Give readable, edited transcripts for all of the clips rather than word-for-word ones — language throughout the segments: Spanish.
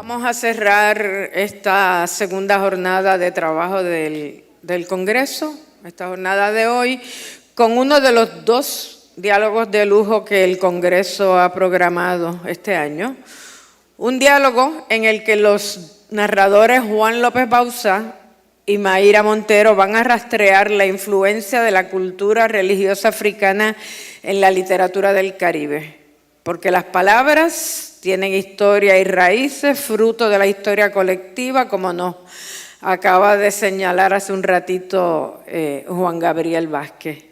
Vamos a cerrar esta segunda jornada de trabajo del Congreso, esta jornada de hoy, con uno de los dos diálogos de lujo que el Congreso ha programado este año. Un diálogo en el que los narradores Juan López Bauzá y Mayra Montero van a rastrear la influencia de la cultura religiosa africana en la literatura del Caribe, porque las palabras tienen historia y raíces, fruto de la historia colectiva, como nos acaba de señalar hace un ratito Juan Gabriel Vázquez.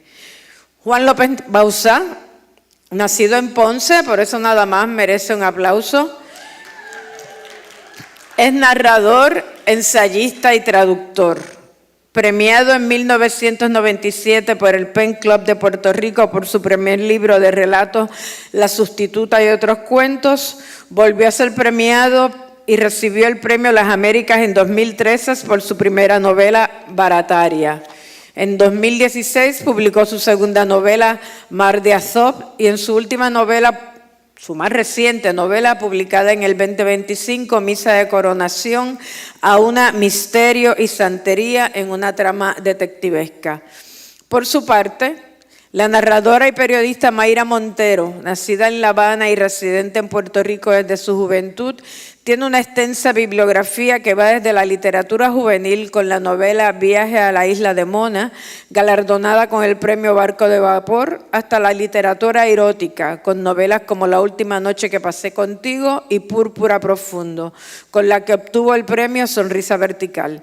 Juan López Bauzá, nacido en Ponce, por eso nada más merece un aplauso. Es narrador, ensayista y traductor. Premiado en 1997 por el Pen Club de Puerto Rico por su primer libro de relatos, La Sustituta y otros cuentos, volvió a ser premiado y recibió el premio Las Américas en 2013 por su primera novela, Barataria. En 2016 publicó su segunda novela, Mar de Azov, y en su última novela, su más reciente novela, publicada en el 2025, Misa de Coronación, a una misterio y santería en una trama detectivesca. Por su parte, la narradora y periodista Mayra Montero, nacida en La Habana y residente en Puerto Rico desde su juventud, tiene una extensa bibliografía que va desde la literatura juvenil con la novela Viaje a la isla de Mona, galardonada con el premio Barco de Vapor, hasta la literatura erótica, con novelas como La última noche que pasé contigo y Púrpura profundo, con la que obtuvo el premio Sonrisa vertical.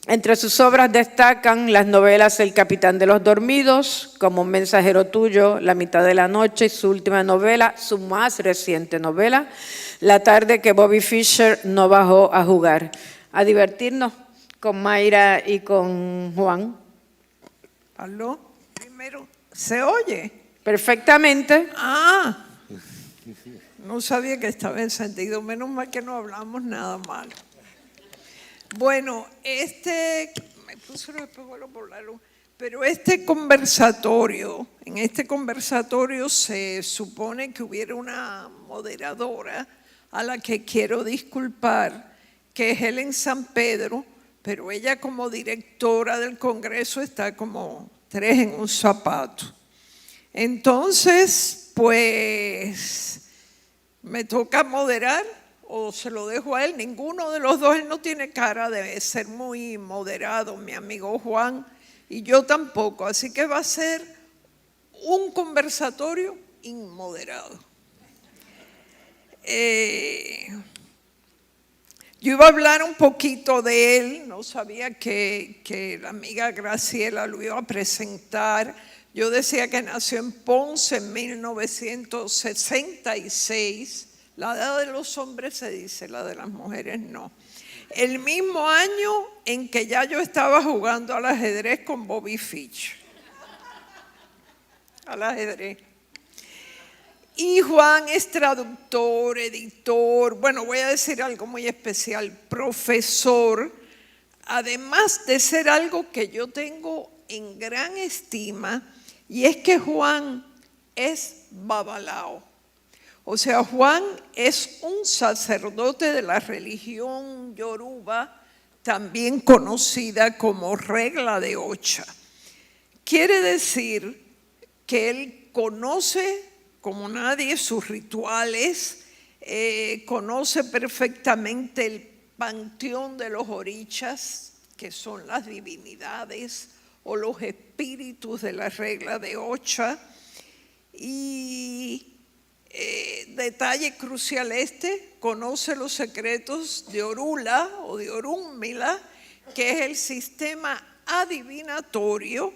Entre sus obras destacan las novelas El capitán de los dormidos, Como un mensajero tuyo, La mitad de la noche, y su última novela, su más reciente novela, La tarde que Bobby Fischer no bajó a jugar. A divertirnos con Mayra y con Juan. ¿Aló? Primero, ¿se oye? Perfectamente. Ah, no sabía que estaba encendido, menos mal que no hablamos nada mal. Bueno, me puse los espejuelos por la luz, pero en este conversatorio se supone que hubiera una moderadora a la que quiero disculpar, que es Helen San Pedro, pero ella como directora del Congreso está como tres en un zapato. Entonces, pues, me toca moderar. O se lo dejo a él, ninguno de los dos, él no tiene cara de ser muy moderado, mi amigo Juan, y yo tampoco, así que va a ser un conversatorio inmoderado. Yo iba a hablar un poquito de él, no sabía que la amiga Graciela lo iba a presentar. Yo decía que nació en Ponce en 1966, la edad de los hombres se dice, la de las mujeres no. El mismo año en que ya yo estaba jugando al ajedrez con Bobby Fischer. Al ajedrez. Y Juan es traductor, editor, bueno, voy a decir algo muy especial, profesor, además de ser algo que yo tengo en gran estima, y es que Juan es babalao. O sea, Juan es un sacerdote de la religión yoruba, también conocida como regla de Ocha. Quiere decir que él conoce como nadie sus rituales, conoce perfectamente el panteón de los orichas, que son las divinidades o los espíritus de la regla de Ocha, y detalle crucial conoce los secretos de Orula o de Orúnmila, que es el sistema adivinatorio.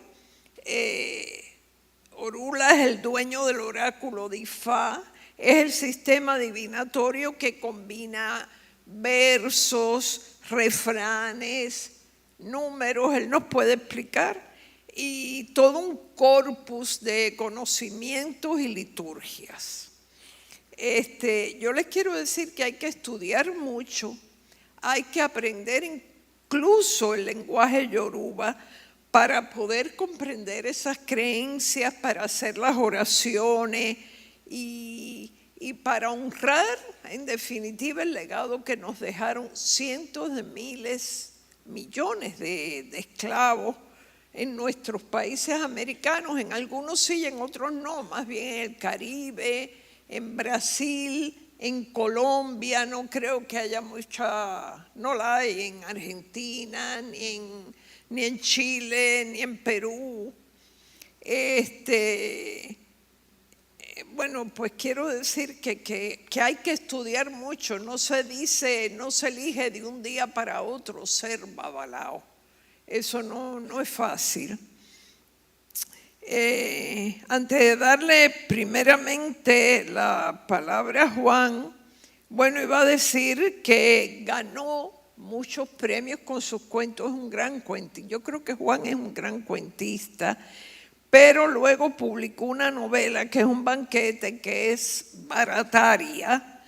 Orula es el dueño del oráculo de Ifá, es el sistema adivinatorio que combina versos, refranes, números, él nos puede explicar, y todo un corpus de conocimientos y liturgias. Yo les quiero decir que hay que estudiar mucho, hay que aprender incluso el lenguaje yoruba para poder comprender esas creencias, para hacer las oraciones y y para honrar, en definitiva, el legado que nos dejaron cientos de miles, millones de esclavos en nuestros países americanos, en algunos sí, en otros no, más bien en el Caribe, en Brasil, en Colombia, no creo que haya mucha, no la hay en Argentina, ni en Chile, ni en Perú. Bueno, pues quiero decir que hay que estudiar mucho, no se elige de un día para otro ser babalao, eso no es fácil. Antes de darle primeramente la palabra a Juan, bueno, iba a decir que ganó muchos premios con sus cuentos, es un gran cuentista. Yo creo que Juan es un gran cuentista, pero luego publicó una novela que es un banquete, que es Barataria,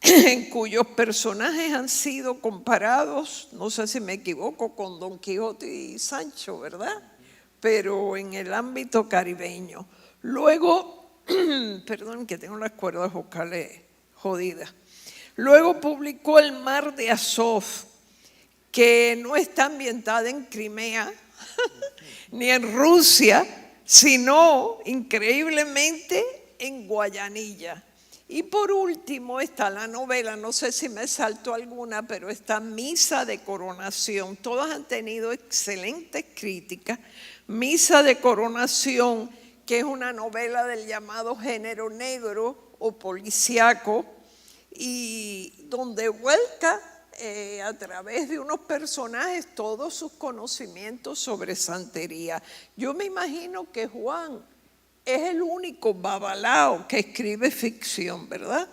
en cuyos personajes han sido comparados, no sé si me equivoco, con Don Quijote y Sancho, ¿verdad? Pero en el ámbito caribeño. Luego, perdón que tengo las cuerdas vocales jodidas. Luego publicó El mar de Azov, que no está ambientada en Crimea ni en Rusia, sino increíblemente en Guayanilla. Y por último está la novela, no sé si me salto alguna, pero está Misa de Coronación. Todas han tenido excelentes críticas. Misa de Coronación, que es una novela del llamado género negro o policíaco, y donde vuelca a través de unos personajes todos sus conocimientos sobre santería. Yo me imagino que Juan es el único babalao que escribe ficción, ¿verdad?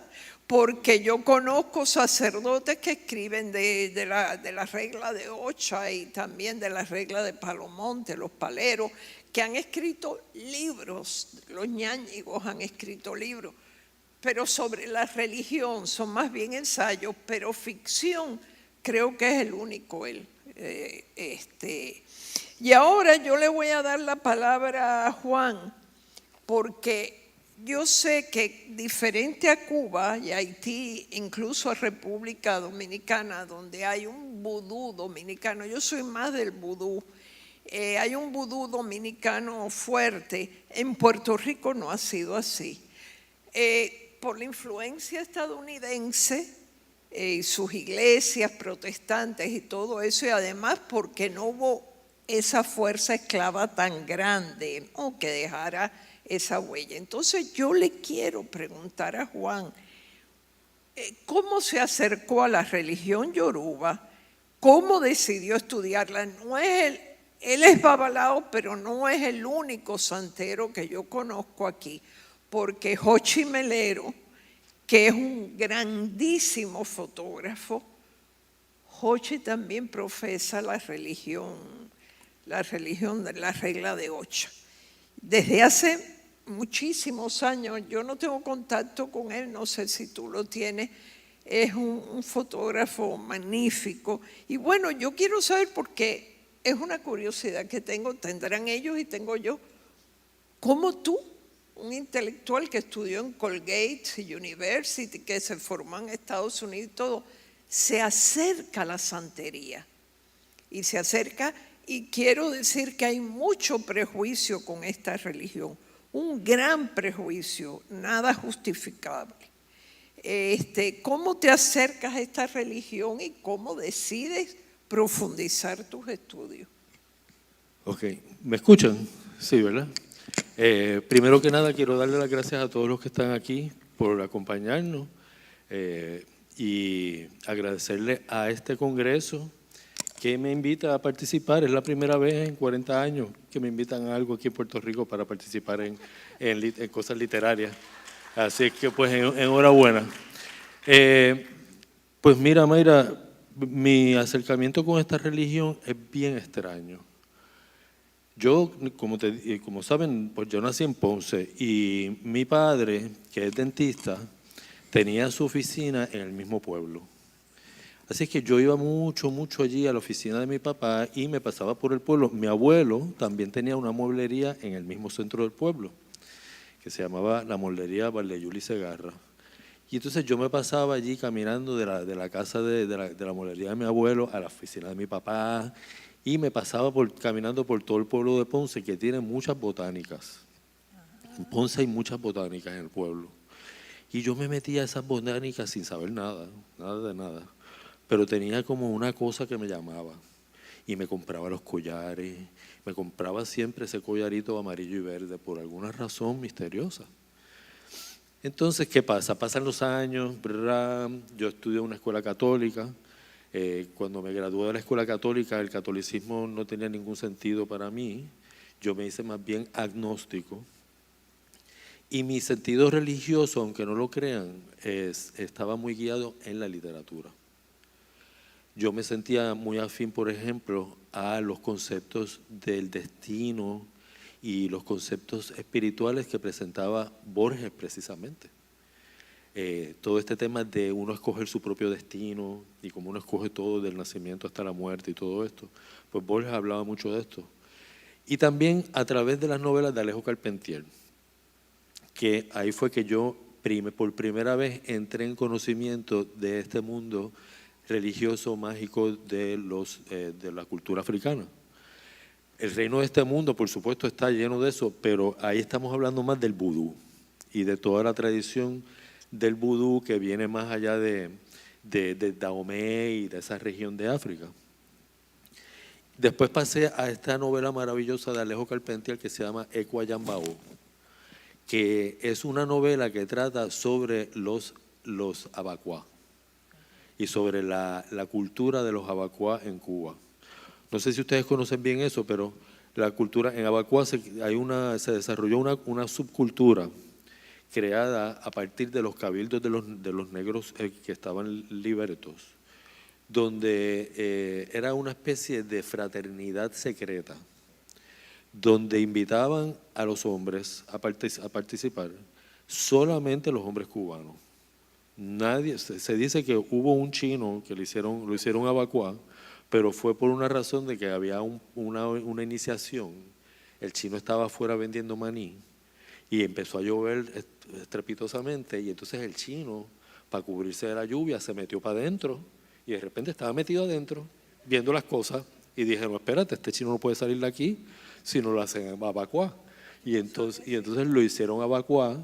Porque yo conozco sacerdotes que escriben de la regla de Ocha y también de la regla de Palomonte, los paleros, que han escrito libros, los ñáñigos han escrito libros, pero sobre la religión son más bien ensayos, pero ficción creo que es el único él. Y ahora yo le voy a dar la palabra a Juan, porque yo sé que diferente a Cuba y Haití, incluso a República Dominicana, donde hay un vudú dominicano, yo soy más del vudú, hay un vudú dominicano fuerte, en Puerto Rico no ha sido así. Por la influencia estadounidense y sus iglesias protestantes y todo eso, y además porque no hubo esa fuerza esclava tan grande, ¿no?, que dejara esa huella. Entonces yo le quiero preguntar a Juan, ¿cómo se acercó a la religión yoruba? ¿Cómo decidió estudiarla? No es él es babalao, pero no es el único santero que yo conozco aquí, porque Jochi Melero, que es un grandísimo fotógrafo, Jochi también profesa la religión de la regla de Ocha. Desde hace muchísimos años, yo no tengo contacto con él, no sé si tú lo tienes, es un fotógrafo magnífico. Y bueno, yo quiero saber, porque es una curiosidad que tengo, tendrán ellos y tengo yo, ¿cómo tú, un intelectual que estudió en Colgate University, que se formó en Estados Unidos y todo, se acerca a la santería? Y se acerca, y quiero decir que hay mucho prejuicio con esta religión, un gran prejuicio, nada justificable. ¿Cómo te acercas a esta religión y cómo decides profundizar tus estudios? Ok, ¿me escuchan? Sí, ¿verdad? Primero que nada quiero darle las gracias a todos los que están aquí por acompañarnos y agradecerle a este congreso que me invita a participar. Es la primera vez en 40 años que me invitan a algo aquí en Puerto Rico para participar en cosas literarias. Así que pues enhorabuena. Pues mira, Mayra, mi acercamiento con esta religión es bien extraño. Yo, como saben, pues yo nací en Ponce y mi padre, que es dentista, tenía su oficina en el mismo pueblo. Así que yo iba mucho allí a la oficina de mi papá y me pasaba por el pueblo. Mi abuelo también tenía una mueblería en el mismo centro del pueblo, que se llamaba la mueblería Valdeyuli Segarra. Y entonces yo me pasaba allí caminando de la casa de la molería de mi abuelo a la oficina de mi papá, y me pasaba caminando por todo el pueblo de Ponce, que tiene muchas botánicas. En Ponce hay muchas botánicas en el pueblo. Y yo me metía a esas botánicas sin saber nada, nada de nada. Pero tenía como una cosa que me llamaba. Y me compraba los collares, me compraba siempre ese collarito amarillo y verde por alguna razón misteriosa. Entonces, ¿qué pasa? Pasan los años, yo estudié en una escuela católica. Cuando me gradué de la escuela católica, el catolicismo no tenía ningún sentido para mí. Yo me hice más bien agnóstico. Y mi sentido religioso, aunque no lo crean, estaba muy guiado en la literatura. Yo me sentía muy afín, por ejemplo, a los conceptos del destino y los conceptos espirituales que presentaba Borges precisamente. Todo este tema de uno escoger su propio destino y cómo uno escoge todo del nacimiento hasta la muerte y todo esto, pues Borges hablaba mucho de esto. Y también a través de las novelas de Alejo Carpentier, que ahí fue que yo por primera vez entré en conocimiento de este mundo religioso, mágico de la cultura africana. El reino de este mundo, por supuesto, está lleno de eso, pero ahí estamos hablando más del vudú y de toda la tradición del vudú que viene más allá de Dahomey y de esa región de África. Después pasé a esta novela maravillosa de Alejo Carpentier que se llama Ekwa Yambao, que es una novela que trata sobre los abacuá y sobre la cultura de los abacuá en Cuba. No sé si ustedes conocen bien eso, pero la cultura en abacuá se desarrolló una subcultura creada a partir de los cabildos de los negros que estaban libertos, donde era una especie de fraternidad secreta, donde invitaban a los hombres a participar, solamente los hombres cubanos. Nadie, se dice que hubo un chino que lo hicieron abacuá, pero fue por una razón de que había una iniciación. El chino estaba afuera vendiendo maní y empezó a llover estrepitosamente, y entonces el chino, para cubrirse de la lluvia, se metió para adentro y de repente estaba metido adentro viendo las cosas y dije, no, espérate, este chino no puede salir de aquí si no lo hacen abacuá. Y entonces lo hicieron abacuá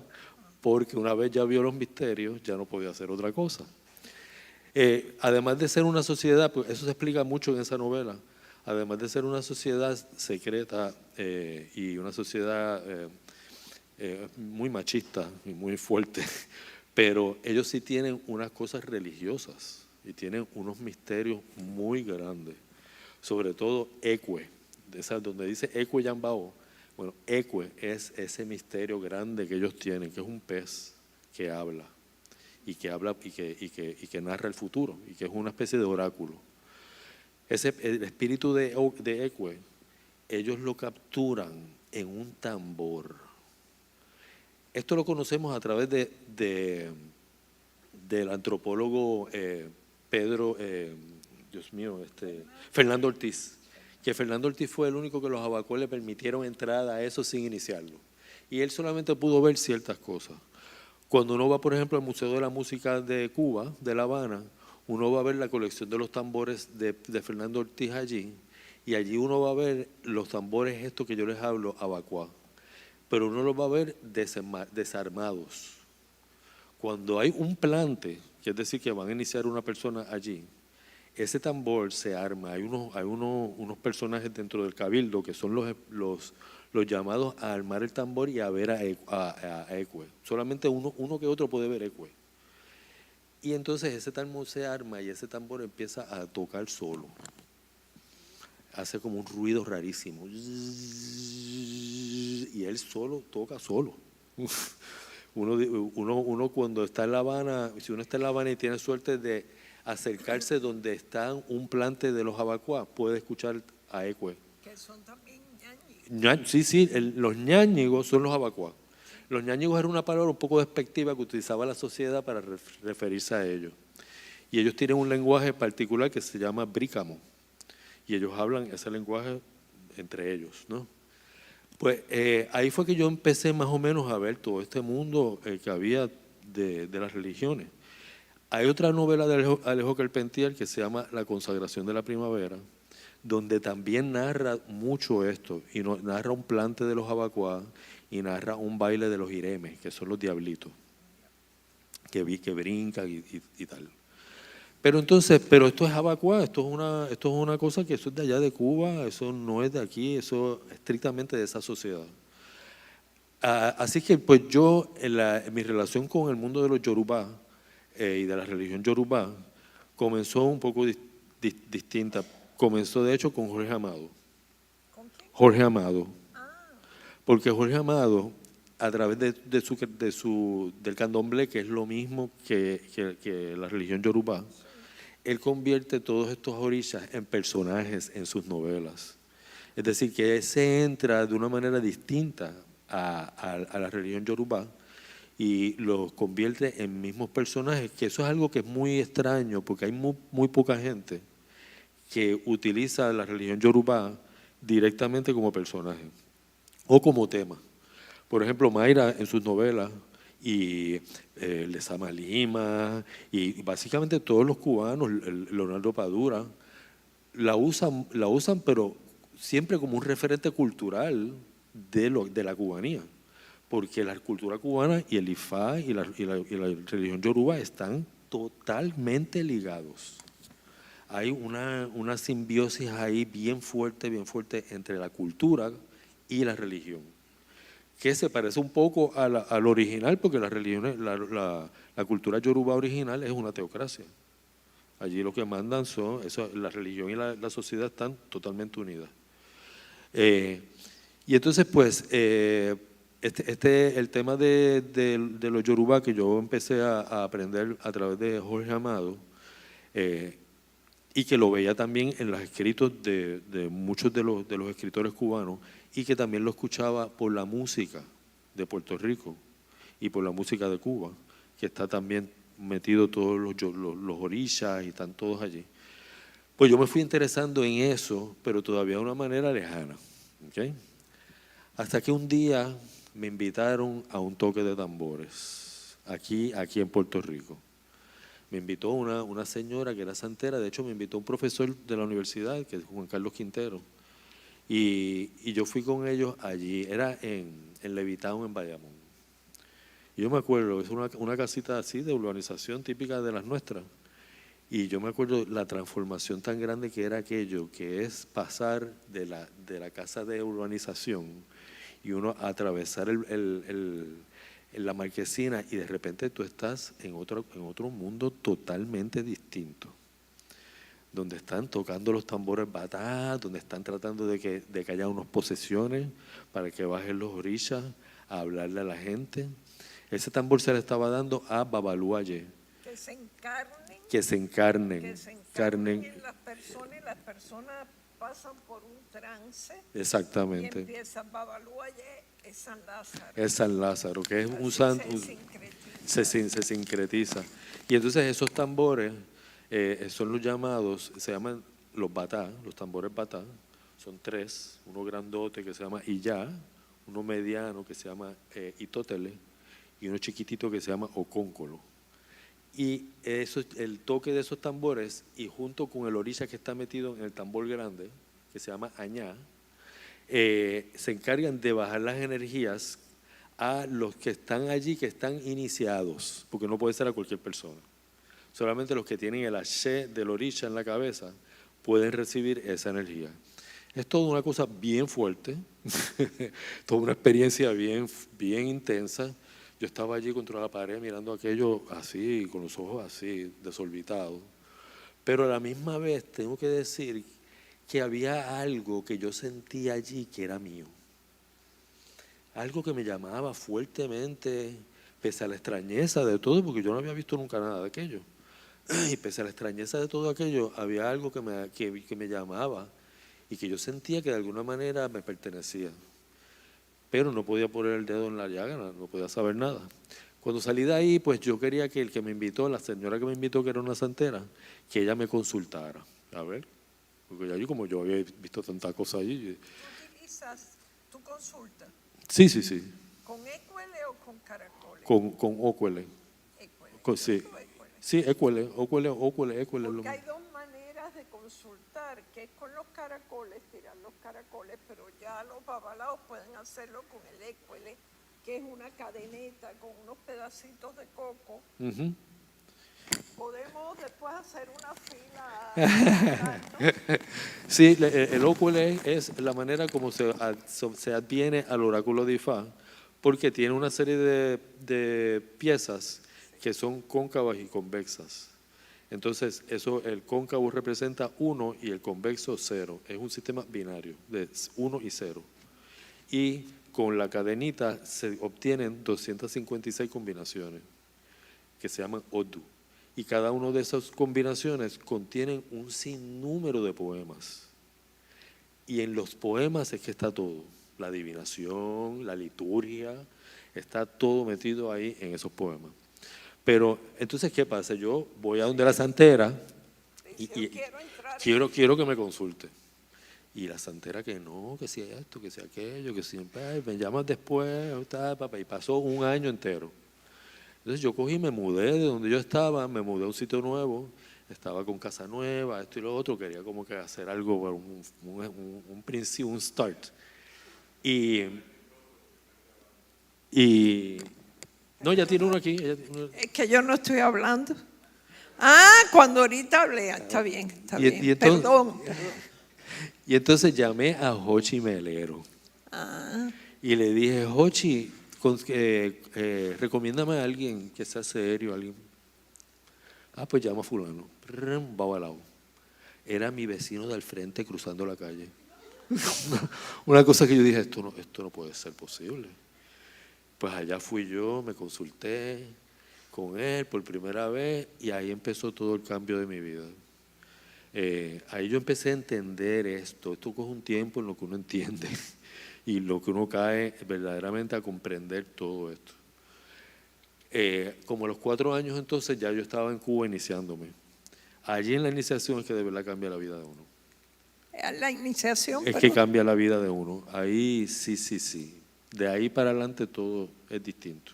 porque una vez ya vio los misterios, ya no podía hacer otra cosa. Además de ser una sociedad, pues eso se explica mucho en esa novela, además de ser una sociedad secreta y una sociedad muy machista y muy fuerte, pero ellos sí tienen unas cosas religiosas y tienen unos misterios muy grandes, sobre todo Ekwe, donde dice Ekwe Yambao. Bueno, Ekwe es ese misterio grande que ellos tienen, que es un pez que habla y que narra el futuro y que es una especie de oráculo. El espíritu de Ekwe, ellos lo capturan en un tambor. Esto lo conocemos a través del antropólogo Fernando Ortiz, que Fernando Ortiz fue el único que los abacuá le permitieron entrada a eso sin iniciarlo. Y él solamente pudo ver ciertas cosas. Cuando uno va, por ejemplo, al Museo de la Música de Cuba, de La Habana, uno va a ver la colección de los tambores de Fernando Ortiz allí, y allí uno va a ver los tambores estos que yo les hablo, abacuá, pero uno los va a ver desarmados. Cuando hay un plante, que es decir, que van a iniciar una persona allí, ese tambor se arma. Hay unos personajes dentro del cabildo que son los llamados a armar el tambor y a ver a Ekwe. Solamente uno que otro puede ver Ekwe. Y entonces ese tambor se arma y ese tambor empieza a tocar solo. Hace como un ruido rarísimo. Y él toca solo. Uno cuando está en La Habana, si uno está en La Habana y tiene suerte de acercarse donde está un plante de los abacuá, puede escuchar a Ekwe. Que son también ñáñigos. Sí, los ñáñigos son los abacuá. Los ñáñigos era una palabra un poco despectiva que utilizaba la sociedad para referirse a ellos. Y ellos tienen un lenguaje particular que se llama brícamo. Y ellos hablan ese lenguaje entre ellos, ¿no? Pues ahí fue que yo empecé más o menos a ver todo este mundo que había de las religiones. Hay otra novela de Alejo Carpentier que se llama La consagración de la primavera, donde también narra mucho esto, y narra un plante de los abacuá y narra un baile de los iremes, que son los diablitos, que brincan y tal. Pero esto es abacuá, esto es una cosa que eso es de allá de Cuba, eso no es de aquí, eso es estrictamente de esa sociedad. Así que pues yo, en mi relación con el mundo de los yorubá y de la religión yorubá, comenzó un poco distinta. Comenzó de hecho con Jorge Amado. ¿Con quién? Jorge Amado. Porque Jorge Amado, a través del candomblé, que es lo mismo que la religión yorubá, él convierte todos estos orishas en personajes en sus novelas. Es decir, que él se entra de una manera distinta a la religión yorubá y los convierte en mismos personajes, que eso es algo que es muy extraño, porque hay muy poca gente que utiliza la religión yorubá directamente como personaje o como tema. Por ejemplo, Mayra en sus novelas y Lezama Lima y básicamente todos los cubanos, Leonardo Padura, la usan, pero siempre como un referente cultural de la cubanía, porque la cultura cubana y el Ifá y la religión yoruba están totalmente ligados. Hay una simbiosis ahí bien fuerte entre la cultura y la religión, que se parece un poco al original, porque la cultura yoruba original es una teocracia. Allí lo que mandan la religión y la sociedad están totalmente unidas. Y entonces, pues, el tema de los yorubá que yo empecé a aprender a través de Jorge Amado, y que lo veía también en los escritos de muchos de los escritores cubanos, y que también lo escuchaba por la música de Puerto Rico y por la música de Cuba, que está también metido todos los orishas y están todos allí. Pues yo me fui interesando en eso, pero todavía de una manera lejana. ¿Okay? Hasta que un día me invitaron a un toque de tambores, aquí en Puerto Rico. Me invitó una señora que era santera, de hecho me invitó un profesor de la universidad, que es Juan Carlos Quintero, y yo fui con ellos allí, era en Levitown, en Bayamón. Y yo me acuerdo, es una casita así de urbanización típica de las nuestras, y yo me acuerdo la transformación tan grande que era aquello, que es pasar de la casa de urbanización y uno atravesar la marquesina y de repente tú estás en otro mundo totalmente distinto, donde están tocando los tambores batá, donde están tratando de que haya unas posesiones para que bajen los orishas a hablarle a la gente. Ese tambor se le estaba dando a Babaluaye. Que se encarnen Carnen. en las personas, y las personas pasan por un trance. Exactamente. Y empieza Babaluaye, es San Lázaro. Es San Lázaro, que es un santo. Se sincretiza. Y entonces esos tambores son los llamados, se llaman los batá, los tambores batá. Son tres, uno grandote que se llama Iyá, uno mediano que se llama Itótele y uno chiquitito que se llama Ocóncolo. Y el toque de esos tambores, y junto con el orisha que está metido en el tambor grande, que se llama Añá, se encargan de bajar las energías a los que están allí, que están iniciados, porque no puede ser a cualquier persona. Solamente los que tienen el haché del orisha en la cabeza pueden recibir esa energía. Es toda una cosa bien fuerte, toda una experiencia bien intensa. Yo estaba allí contra la pared mirando aquello así, con los ojos así, desorbitados. Pero a la misma vez tengo que decir que había algo que yo sentía allí que era mío. Algo que me llamaba fuertemente, pese a la extrañeza de todo, porque yo no había visto nunca nada de aquello. Y pese a la extrañeza de todo aquello, había algo que me llamaba y que yo sentía que de alguna manera me pertenecía. Pero no podía poner el dedo en la llaga, no podía saber nada. Cuando salí de ahí, pues yo quería que el que me invitó, la señora que me invitó, que era una santera, que ella me consultara. A ver, porque allí como yo había visto tanta cosa allí. ¿Tú utilizas tu consulta? Sí. ¿Con écuele o con caracoles? Con ócuele. Sí, sí, écuele. Porque hay dos maneras de consultar, que es con los caracoles, tirar los caracoles, pero ya los babalaos pueden hacerlo con el écuele, que es una cadeneta con unos pedacitos de coco. Ujú. Podemos después hacer una fila. Sí, el óculo es la manera como se adviene al oráculo de Ifá, porque tiene una serie de piezas que son cóncavas y convexas. Entonces, el cóncavo representa 1 y el convexo 0. Es un sistema binario de 1 y 0. Y con la cadenita se obtienen 256 combinaciones que se llaman Odu. Y cada una de esas combinaciones contienen un sinnúmero de poemas. Y en los poemas es que está todo. La adivinación, la liturgia, está todo metido ahí en esos poemas. Pero, entonces, ¿qué pasa? Yo voy a donde la santera y quiero que me consulte. Y la santera que no, que si esto, que si aquello, que siempre me llamas después, y pasó un año entero. Entonces yo cogí y me mudé de donde yo estaba, me mudé a un sitio nuevo, estaba con casa nueva, esto y lo otro, quería como que hacer algo, un principio, un start. Y no, ya tiene uno aquí. Es que yo no estoy hablando. Cuando ahorita hablé, está bien, Entonces, perdón. Y entonces llamé a Jochi Melero y le dije, Jochi, recomiéndame a alguien que sea serio, alguien. Pues llama a fulano, babalao. Era mi vecino del frente cruzando la calle. Una cosa que yo dije, esto no puede ser posible. Pues allá fui yo, me consulté con él por primera vez y ahí empezó todo el cambio de mi vida. Ahí yo empecé a entender esto coge un tiempo en lo que uno entiende y lo que uno cae verdaderamente a comprender todo esto. Como a los 4 años entonces ya yo estaba en Cuba iniciándome. Allí en la iniciación es que de verdad cambia la vida de uno. La iniciación. Es que cambia la vida de uno. Ahí sí. De ahí para adelante todo es distinto.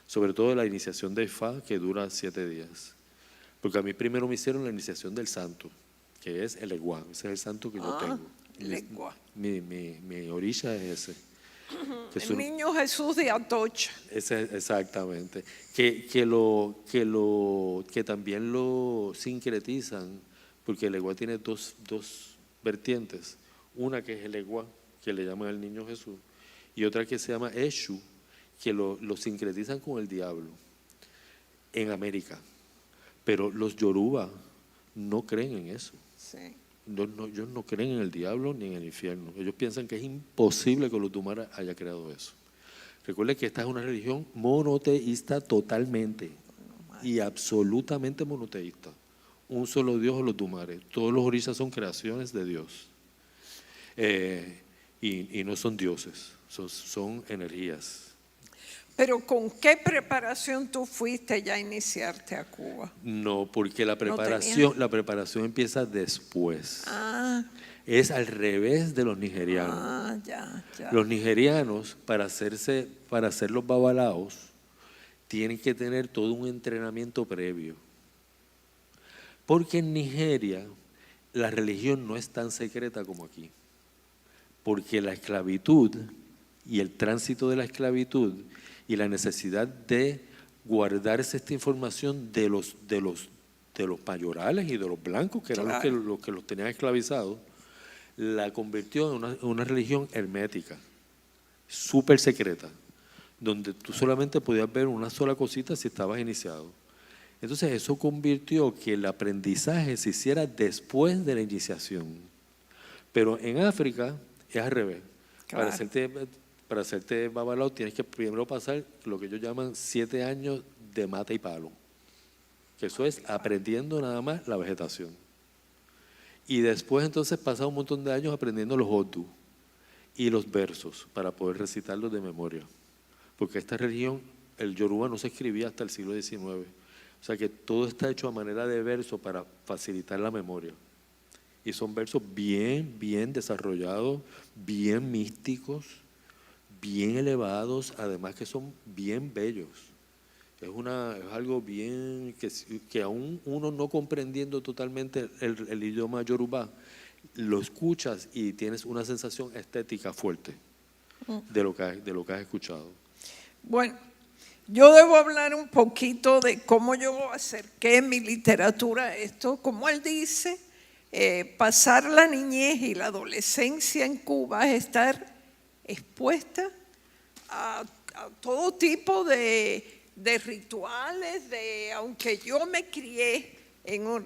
Sobre todo la iniciación de Ifá, que dura 7 días. Porque a mí primero me hicieron la iniciación del santo, que es el Eguá. Ese es el santo que yo tengo. El Eguá. Mi orilla es ese. El niño Jesús de Atocha. Exactamente. Que también lo sincretizan, porque el Eguá tiene dos vertientes. Una que es el Eguá, que le llaman el niño Jesús, y otra que se llama Eshu, que lo sincretizan con el diablo en América. Pero los Yoruba no creen en eso. Sí. Ellos no creen en el diablo ni en el infierno. Ellos piensan que es imposible que Olodumare haya creado eso. Recuerde que esta es una religión monoteísta totalmente y absolutamente monoteísta. Un solo Dios, Olodumare. Todos los orishas son creaciones de Dios. Y no son dioses, son energías. Pero ¿con qué preparación tú fuiste ya a iniciarte a Cuba? No, porque la preparación empieza después. Es al revés de los nigerianos. Ya. Los nigerianos, para hacer los babalaos, tienen que tener todo un entrenamiento previo. Porque en Nigeria la religión no es tan secreta como aquí. Porque la esclavitud y el tránsito de la esclavitud y la necesidad de guardarse esta información de los mayorales y de los blancos, que eran los que los tenían esclavizados, la convirtió en una religión hermética, súper secreta, donde tú solamente podías ver una sola cosita si estabas iniciado. Entonces eso convirtió que el aprendizaje se hiciera después de la iniciación. Pero en África es al revés. Claro. Para hacerte babalao tienes que primero pasar lo que ellos llaman 7 años de mata y palo. Que eso es aprendiendo nada más la vegetación. Y después entonces pasa un montón de años aprendiendo los Odu y los versos para poder recitarlos de memoria. Porque esta religión, el Yoruba no se escribía hasta el siglo XIX. O sea que todo está hecho a manera de verso para facilitar la memoria. Y son versos bien desarrollados, bien místicos, bien elevados, además que son bien bellos. Es algo bien que aún uno no comprendiendo totalmente el idioma yorubá, lo escuchas y tienes una sensación estética fuerte de lo que has escuchado. Bueno, yo debo hablar un poquito de cómo yo acerqué mi literatura a esto. Como él dice, pasar la niñez y la adolescencia en Cuba es estar expuesta a todo tipo de rituales, aunque yo me crié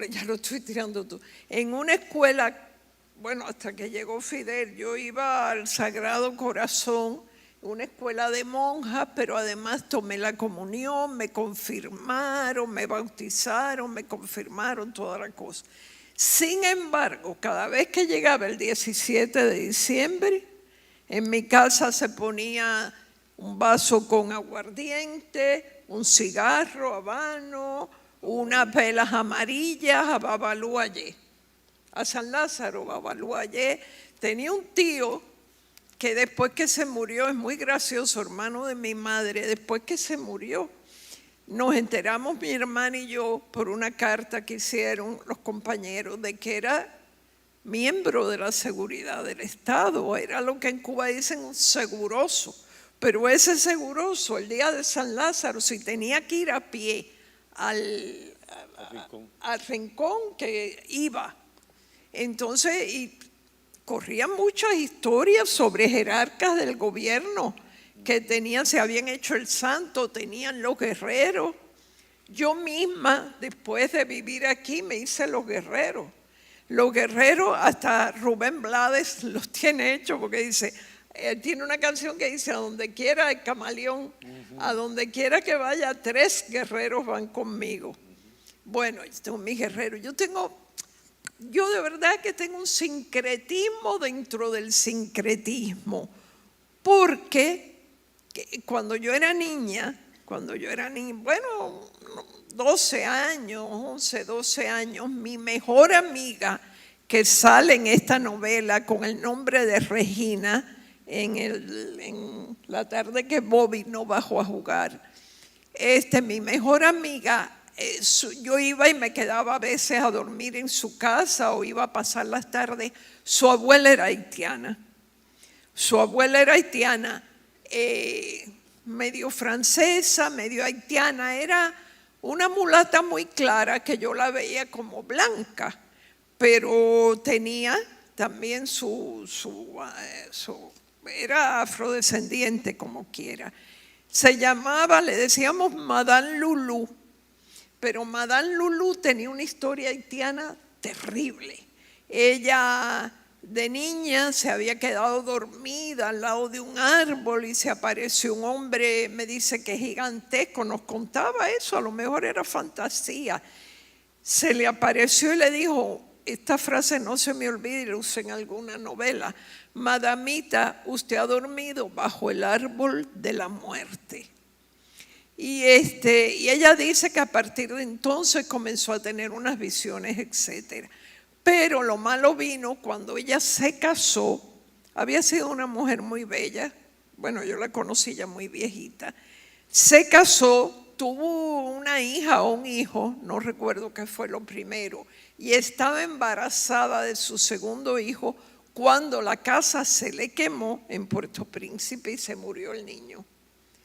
ya lo estoy tirando tú, en una escuela, bueno, hasta que llegó Fidel, yo iba al Sagrado Corazón, una escuela de monjas, pero además tomé la comunión, me confirmaron, me bautizaron, me confirmaron, toda la cosa. Sin embargo, cada vez que llegaba el 17 de diciembre, en mi casa se ponía un vaso con aguardiente, un cigarro habano, unas velas amarillas a Babalú Ayé, a San Lázaro, Babalú Ayé. Tenía un tío que después que se murió, es muy gracioso, hermano de mi madre, después que se murió, nos enteramos mi hermana y yo por una carta que hicieron los compañeros de que era miembro de la seguridad del Estado, era lo que en Cuba dicen un seguroso, pero ese seguroso el día de San Lázaro, si tenía que ir a pie al rincón que iba, entonces y corrían muchas historias sobre jerarcas del gobierno que se habían hecho el santo, tenían los guerreros. Yo misma, después de vivir aquí, me hice los guerreros. Los guerreros, hasta Rubén Blades los tiene hechos, porque dice, tiene una canción que dice, a donde quiera el camaleón, a donde quiera que vaya, 3 guerreros van conmigo. Bueno, yo tengo mis guerreros. Yo de verdad que tengo un sincretismo dentro del sincretismo, porque cuando yo era niña, bueno, 12 años, 11, 12 años, mi mejor amiga que sale en esta novela con el nombre de Regina, en la tarde que Bobby no bajó a jugar, mi mejor amiga, yo iba y me quedaba a veces a dormir en su casa o iba a pasar las tardes. Su abuela era haitiana. Medio francesa, medio haitiana. Era una mulata muy clara que yo la veía como blanca, pero tenía también era afrodescendiente como quiera. Le decíamos Madame Lulú. Pero Madame Lulú tenía una historia haitiana terrible. Ella de niña se había quedado dormida al lado de un árbol y se apareció un hombre, me dice que gigantesco, nos contaba eso, a lo mejor era fantasía. Se le apareció y le dijo, esta frase no se me olvide, la usé en alguna novela, Madamita, usted ha dormido bajo el árbol de la muerte. Y ella dice que a partir de entonces comenzó a tener unas visiones, etc. Pero lo malo vino cuando ella se casó. Había sido una mujer muy bella. Bueno, yo la conocí ya muy viejita. Se casó, tuvo una hija o un hijo, no recuerdo qué fue lo primero, y estaba embarazada de su segundo hijo cuando la casa se le quemó en Puerto Príncipe y se murió el niño.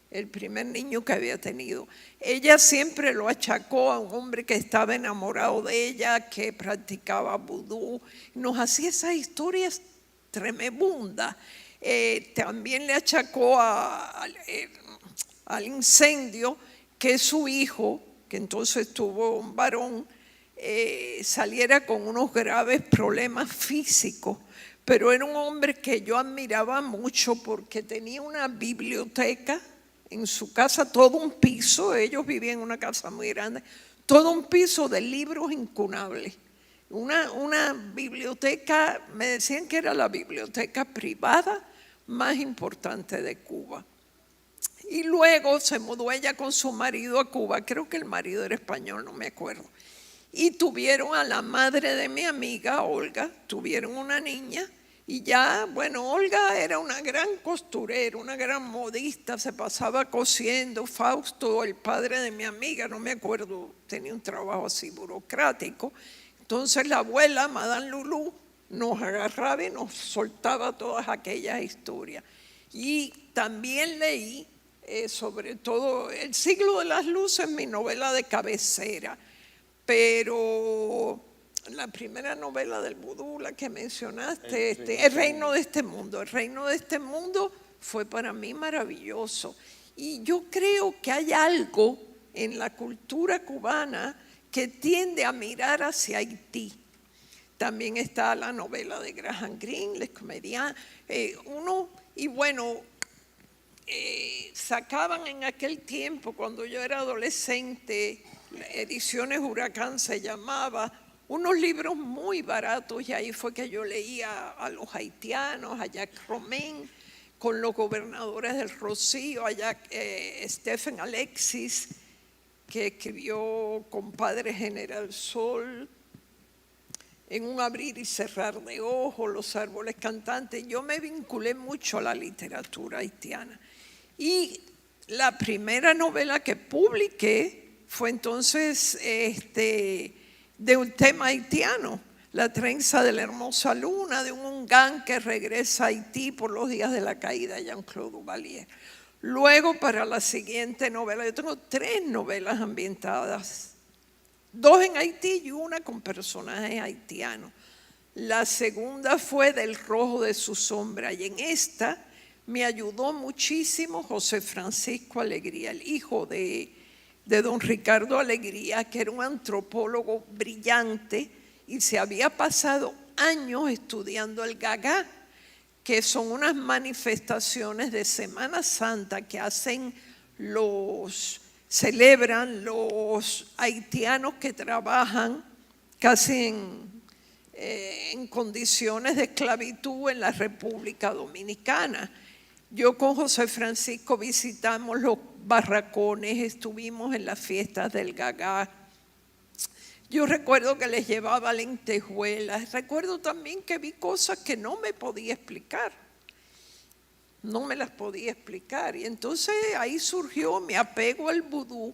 El primer niño que había tenido. Ella siempre lo achacó a un hombre que estaba enamorado de ella, que practicaba vudú. Nos hacía esas historias tremebundas. También le achacó al incendio que su hijo, que entonces tuvo un varón, saliera con unos graves problemas físicos. Pero era un hombre que yo admiraba mucho porque tenía una biblioteca en su casa, todo un piso, ellos vivían en una casa muy grande, todo un piso de libros incunables. Una biblioteca, me decían que era la biblioteca privada más importante de Cuba. Y luego se mudó ella con su marido a Cuba, creo que el marido era español, no me acuerdo. Y tuvieron a la madre de mi amiga, Olga, tuvieron una niña, Y ya, bueno, Olga era una gran costurera, una gran modista, se pasaba cosiendo. Fausto, el padre de mi amiga, no me acuerdo, tenía un trabajo así burocrático. Entonces la abuela, Madame Lulú, nos agarraba y nos soltaba todas aquellas historias. Y también leí, sobre todo, El siglo de las luces, mi novela de cabecera, pero la primera novela del vudú, la que mencionaste, El reino de este mundo. El reino de este mundo fue para mí maravilloso. Y yo creo que hay algo en la cultura cubana que tiende a mirar hacia Haití. También está la novela de Graham Greene, Les Comédiens. Y bueno, sacaban en aquel tiempo, cuando yo era adolescente, Ediciones Huracán se llamaba, unos libros muy baratos, y ahí fue que yo leía a los haitianos, a Jacques Romain, con los gobernadores del Rocío, a Stephen Alexis, que escribió Compadre General Sol, En un abrir y cerrar de ojos, Los árboles cantantes. Yo me vinculé mucho a la literatura haitiana. Y la primera novela que publiqué fue entonces de un tema haitiano, La trenza de la hermosa luna, de un hungán que regresa a Haití por los días de la caída de Jean-Claude Duvalier. Luego, para la siguiente novela, yo tengo 3 novelas ambientadas, 2 en Haití y una con personajes haitianos. La segunda fue Del rojo de su sombra, y en esta me ayudó muchísimo José Francisco Alegría, el hijo de don Ricardo Alegría, que era un antropólogo brillante y se había pasado años estudiando el gagá, que son unas manifestaciones de Semana Santa que celebran los haitianos que trabajan casi en condiciones de esclavitud en la República Dominicana. Yo con José Francisco visitamos los barracones, estuvimos en las fiestas del gagá. Yo recuerdo que les llevaba lentejuelas. Recuerdo también que vi cosas que no me podía explicar. No me las podía explicar. Y entonces ahí surgió mi apego al vudú.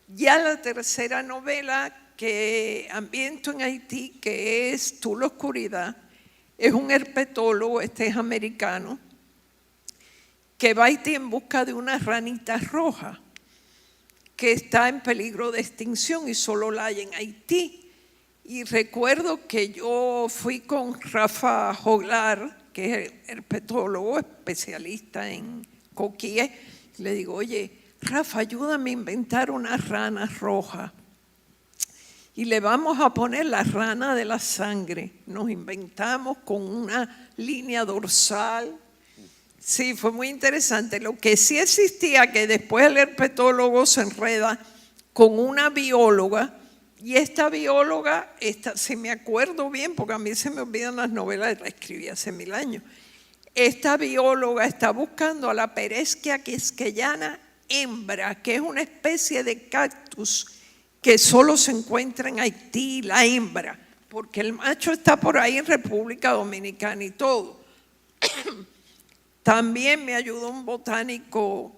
Ya la tercera novela que ambiento en Haití, que es Tú la oscuridad, es un herpetólogo, es americano, que va a Haití en busca de una ranita roja que está en peligro de extinción y solo la hay en Haití. Y recuerdo que yo fui con Rafa Joglar, que es herpetólogo, especialista en coquíes. Le digo, oye, Rafa, ayúdame a inventar una rana roja. Y le vamos a poner la rana de la sangre. Nos inventamos con una línea dorsal. Sí, fue muy interesante. Lo que sí existía, que después el herpetólogo se enreda con una bióloga, y esta bióloga, si me acuerdo bien, porque a mí se me olvidan las novelas, la escribí hace 1000 años, esta bióloga está buscando a la Pereschia quisqueyana hembra, que es una especie de cactus que solo se encuentra en Haití, la hembra, porque el macho está por ahí en República Dominicana y todo. También me ayudó un botánico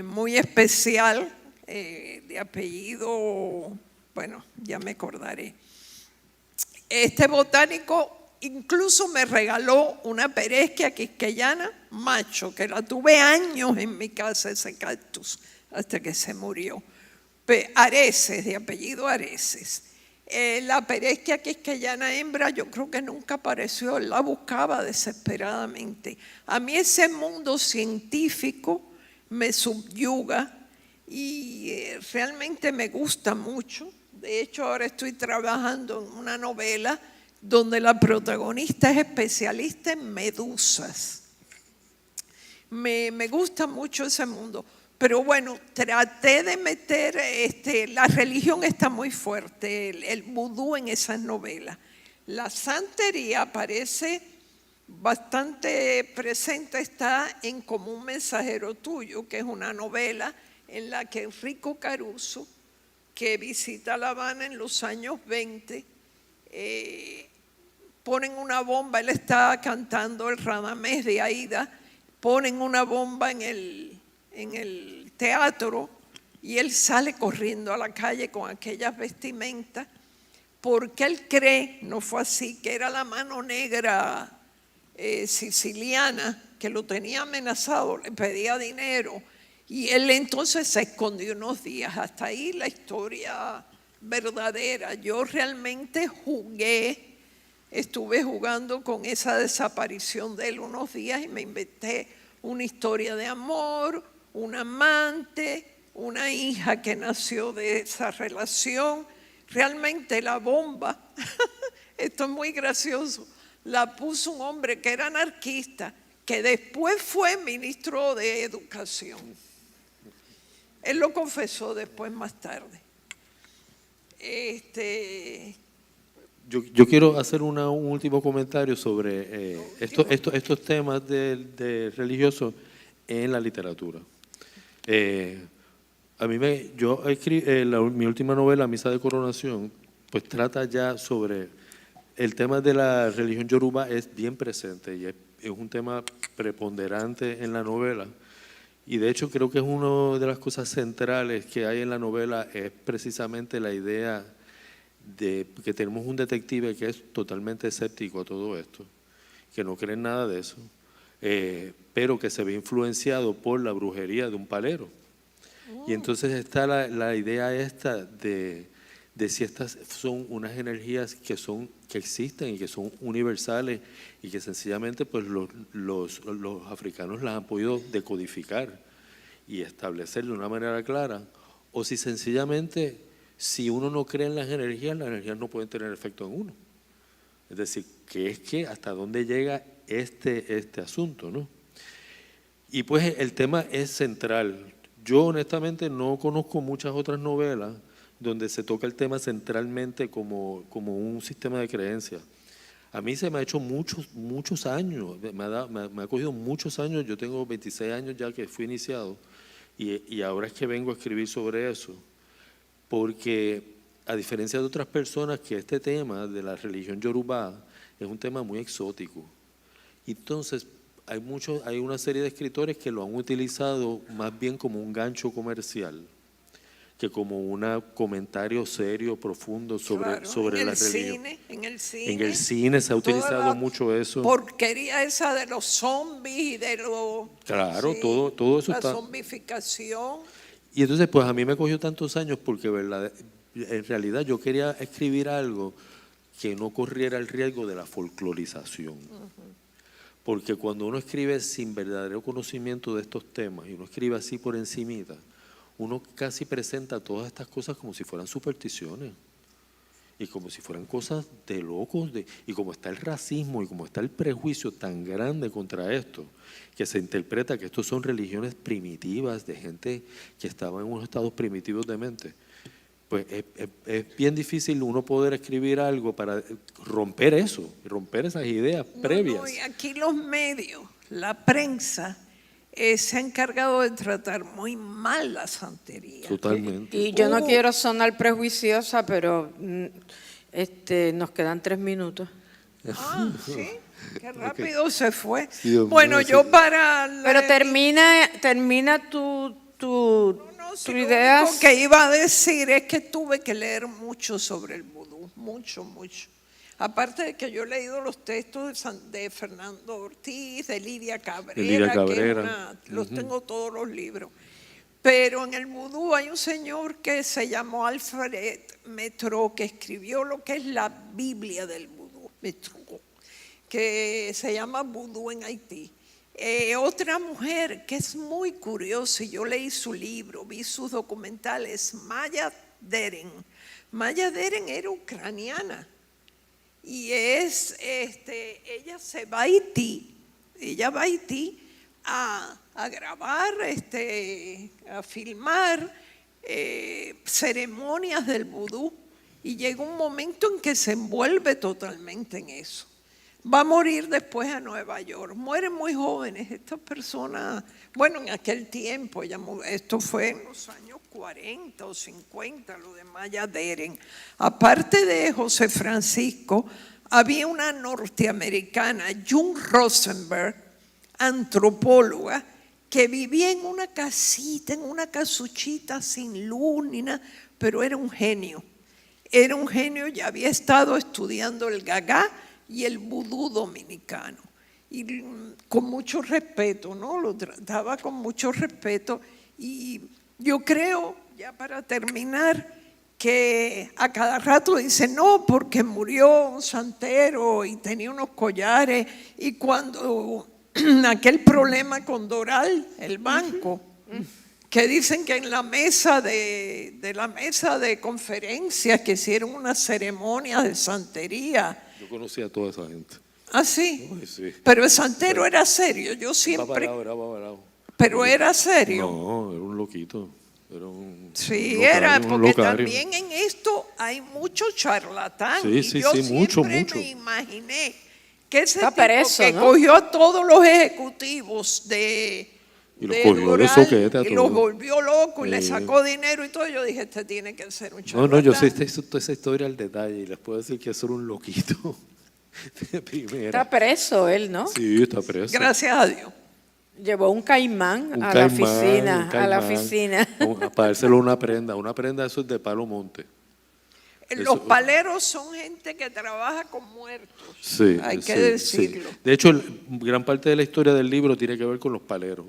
muy especial, de apellido, bueno, ya me acordaré. Este botánico incluso me regaló una Pereschia quisqueyana macho, que la tuve años en mi casa, ese cactus, hasta que se murió. Areces, de apellido Areces. La Pereschia quisqueyana hembra yo creo que nunca apareció, la buscaba desesperadamente. A mí ese mundo científico me subyuga y realmente me gusta mucho. De hecho, ahora estoy trabajando en una novela donde la protagonista es especialista en medusas. Me gusta mucho ese mundo. Pero bueno, traté de meter, la religión está muy fuerte, el vudú en esas novelas. La santería aparece bastante presente, está en Como un mensajero tuyo, que es una novela en la que Enrico Caruso, que visita La Habana en los años 20, ponen una bomba, él está cantando el Radamés de Aida, ponen una bomba en el teatro y él sale corriendo a la calle con aquellas vestimentas porque él cree, no fue así, que era la mano negra siciliana que lo tenía amenazado, le pedía dinero y él entonces se escondió unos días. Hasta ahí la historia verdadera. Yo realmente estuve jugando con esa desaparición de él unos días y me inventé una historia de amor, un amante, una hija que nació de esa relación. Realmente la bomba, esto es muy gracioso, la puso un hombre que era anarquista, que después fue ministro de Educación. Él lo confesó después, más tarde. Yo quiero hacer un último comentario sobre estos temas de religiosos en la literatura. Yo escribí mi última novela, Misa de Coronación, pues trata ya sobre el tema de la religión yoruba, es bien presente y es un tema preponderante en la novela. Y de hecho creo que es una de las cosas centrales que hay en la novela es precisamente la idea de que tenemos un detective que es totalmente escéptico a todo esto, que no cree en nada de eso, pero que se ve influenciado por la brujería de un palero. Y entonces está la idea esta de si estas son unas energías que existen y que son universales y que sencillamente pues los africanos las han podido decodificar y establecer de una manera clara, o si sencillamente si uno no cree en las energías no pueden tener efecto en uno. Es decir, que hasta dónde llega este asunto, ¿no? Y pues el tema es central. Yo honestamente no conozco muchas otras novelas donde se toca el tema centralmente como un sistema de creencias. A mí se me ha hecho muchos años, me ha cogido muchos años, yo tengo 26 años ya que fui iniciado y ahora es que vengo a escribir sobre eso, porque a diferencia de otras personas que este tema de la religión yorubá es un tema muy exótico. Entonces hay una serie de escritores que lo han utilizado más bien como un gancho comercial que como un comentario serio, profundo sobre la religión. En el cine se ha utilizado mucho eso. Porquería esa de los zombies y de los... Claro, sí, todo eso la está... zombificación. Y entonces pues a mí me cogió tantos años porque en realidad yo quería escribir algo que no corriera el riesgo de la folclorización. Porque cuando uno escribe sin verdadero conocimiento de estos temas y uno escribe así por encimita, uno casi presenta todas estas cosas como si fueran supersticiones y como si fueran cosas de locos, y como está el racismo y como está el prejuicio tan grande contra esto, que se interpreta que estos son religiones primitivas de gente que estaba en unos estados primitivos de mente, pues es bien difícil uno poder escribir algo para romper eso, romper esas ideas previas. No, y aquí los medios, la prensa, se ha encargado de tratar muy mal la santería. Totalmente. Y yo no quiero sonar prejuiciosa, pero nos quedan 3 minutos. Ah, sí, qué rápido se fue. Sí, bueno, yo para... Pero termina tu Sí, idea. lo único que iba a decir es que tuve que leer mucho sobre el vudú, mucho. Aparte de que yo he leído los textos de Fernando Ortiz, de Lidia Cabrera, que los tengo todos los libros. Pero en el vudú hay un señor que se llamó Alfred Metro, que escribió lo que es la Biblia del vudú, que se llama Vudú en Haití. Otra mujer que es muy curiosa, y yo leí su libro, vi sus documentales, Maya Deren. Maya Deren era ucraniana y ella se va a Haití, a grabar, a filmar ceremonias del vudú, y llega un momento en que se envuelve totalmente en eso. Va a morir después a Nueva York. Mueren muy jóvenes estas personas. Bueno, en aquel tiempo, esto fue en los años 40 o 50, lo de Maya Deren. Aparte de José Francisco, había una norteamericana, June Rosenberg, antropóloga, que vivía en una casita, en una casuchita sin luz ni nada, pero era un genio. Era un genio y había estado estudiando el gagá y el vudú dominicano. Y con mucho respeto, ¿no? Lo trataba con mucho respeto. Y yo creo, ya para terminar, que a cada rato dice, no, porque murió un santero y tenía unos collares. Y cuando aquel problema con Doral, el banco, que dicen que en la mesa de conferencias que hicieron una ceremonia de santería. Yo conocí a toda esa gente. ¿Ah, sí? Uy, sí. Pero el santero era serio, yo siempre. Era babalao. Pero era serio. No, era un loquito. Era un Sí, locario, era, un porque locario. también en esto hay mucho charlatán. Sí, y sí, yo sí, mucho, siempre mucho. me imaginé que ese Está tipo preso, que ¿no? cogió a todos los ejecutivos de Y los cogió de Doral soquete a y los todos. volvió locos y le Sí. sacó dinero y todo. Yo dije, este tiene que ser un No, charlatán. no, yo sé toda esa historia al detalle y les puedo decir que eso era un loquito de primera. Está preso él, ¿no? Sí, está preso. Gracias a Dios. Llevó un caimán Un a la caimán, oficina, un a la caimán. oficina. Para dárselo una prenda eso es de palo monte. Los paleros son gente que trabaja con muertos. Sí, Hay que sí, decirlo. sí. De hecho, gran parte de la historia del libro tiene que ver con los paleros.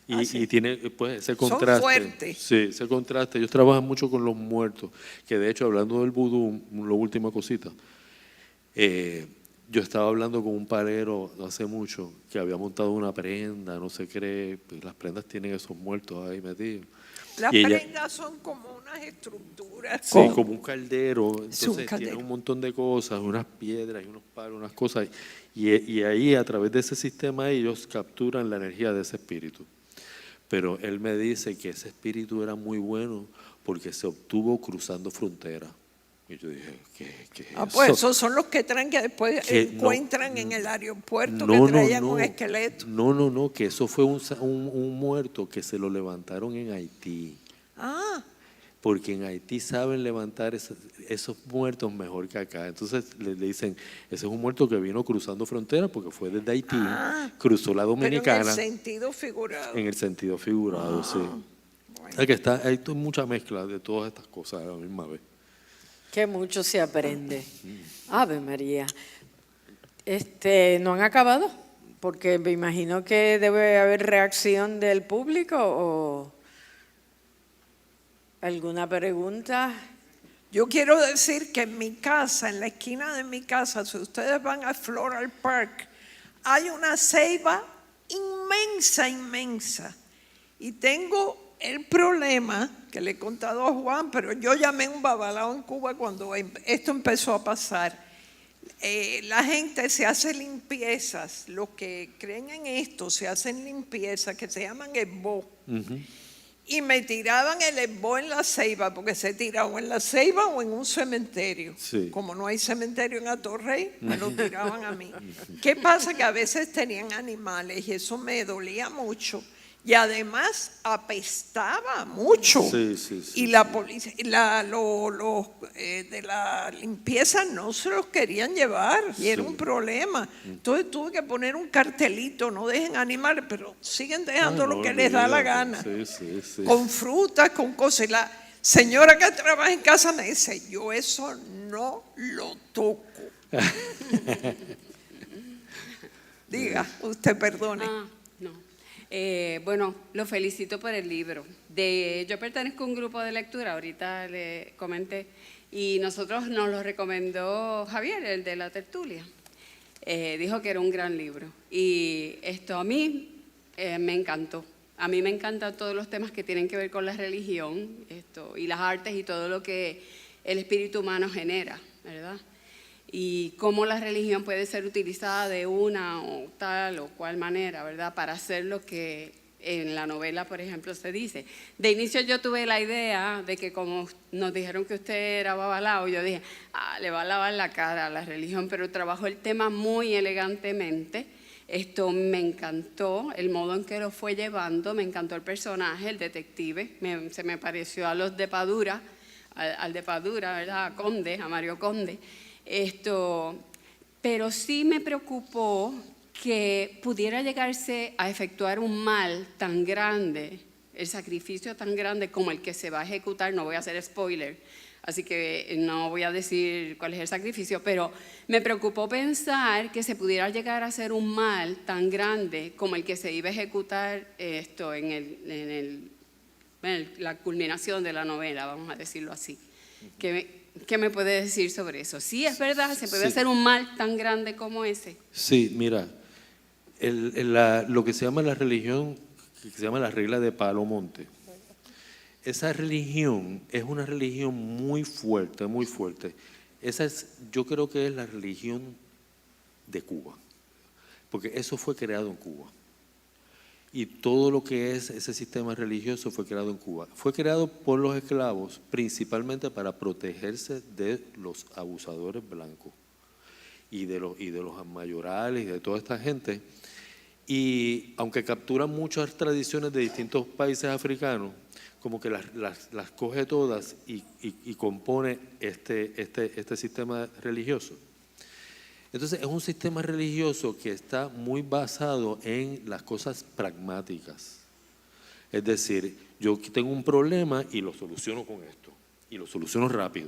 Y, sí. y tiene pues ese Son contraste. fuertes. Sí, ese contraste. Ellos trabajan mucho con los muertos. Que de hecho, hablando del vudú, la última cosita. Yo estaba hablando con un palero hace mucho que había montado una prenda, no se cree, pues las prendas tienen esos muertos ahí metidos. Las Y ella- prendas son como unas estructuras. Sí, con- como un caldero, Sí, un entonces caldero. tiene un montón de cosas, unas piedras y unos palos, unas cosas, y ahí a través de ese sistema ellos capturan la energía de ese espíritu. Pero él me dice que ese espíritu era muy bueno porque se obtuvo cruzando fronteras. Y yo dije, ¿qué es Ah, pues eso? esos son los que traen que después Que encuentran en el aeropuerto que traían un esqueleto. No, que eso fue un muerto que se lo levantaron en Haití. Ah, Porque en Haití saben levantar esos muertos mejor que acá. Entonces le dicen, ese es un muerto que vino cruzando fronteras porque fue desde Haití, cruzó la pero en Dominicana, el sentido figurado. en el sentido figurado, sí. Bueno. O sea que hay mucha mezcla de todas estas cosas a la misma vez. Que mucho se aprende. Ave María. ¿No han acabado? Porque me imagino que debe haber reacción del público o alguna pregunta. Yo quiero decir que en mi casa, en la esquina de mi casa, si ustedes van a Floral Park, hay una ceiba inmensa, inmensa. Y tengo el problema que le he contado a Juan, pero yo llamé a un babalao en Cuba cuando esto empezó a pasar. La gente se hace limpiezas, los que creen en esto se hacen limpiezas que se llaman esbo. Y me tiraban el esbo en la ceiba, porque se tiraban en la ceiba o en un cementerio. Sí. Como no hay cementerio en Atorrey, me lo tiraban a mí. ¿Qué pasa? Que a veces tenían animales y eso me dolía mucho. Y además apestaba mucho. Sí, sí, sí, Y la policía, los de la limpieza no se los querían llevar y era un problema. Entonces tuve que poner un cartelito, no dejen animales, pero siguen dejando lo que les da la gana. Sí. Con frutas, con cosas. Y la señora que trabaja en casa me dice, yo eso no lo toco. Diga, usted perdone. No. Bueno, lo felicito por el libro. Yo pertenezco a un grupo de lectura, ahorita le comenté, y nosotros nos lo recomendó Javier, el de la tertulia. Dijo que era un gran libro. Y esto a mí me encantó. A mí me encantan todos los temas que tienen que ver con la religión y las artes y todo lo que el espíritu humano genera, ¿verdad? Y cómo la religión puede ser utilizada de una o tal o cual manera, ¿verdad? Para hacer lo que en la novela, por ejemplo, se dice. De inicio yo tuve la idea de que como nos dijeron que usted era babalao, yo dije, le va a lavar la cara a la religión, pero trabajó el tema muy elegantemente. Esto me encantó, el modo en que lo fue llevando, me encantó el personaje, el detective, se me pareció a los de Padura, al de Padura, ¿verdad? A Conde, a Mario Conde. pero sí me preocupó que pudiera llegarse a efectuar un mal tan grande, el sacrificio tan grande como el que se va a ejecutar. No voy a hacer spoiler, así que no voy a decir cuál es el sacrificio, pero me preocupó pensar que se pudiera llegar a hacer un mal tan grande como el que se iba a ejecutar en la culminación de la novela, vamos a decirlo así. ¿Qué me puede decir sobre eso? Sí, es verdad, se puede hacer un mal tan grande como ese. Sí, mira, lo que se llama la religión, que se llama la regla de Palomonte, esa religión es una religión muy fuerte, muy fuerte. Yo creo que es la religión de Cuba, porque eso fue creado en Cuba. Y todo lo que es ese sistema religioso fue creado en Cuba. Fue creado por los esclavos principalmente para protegerse de los abusadores blancos y de los mayorales y de toda esta gente. Y aunque capturan muchas tradiciones de distintos países africanos, como que las coge todas y compone este sistema religioso. Entonces es un sistema religioso que está muy basado en las cosas pragmáticas. Es decir, yo tengo un problema y lo soluciono con esto, y lo soluciono rápido.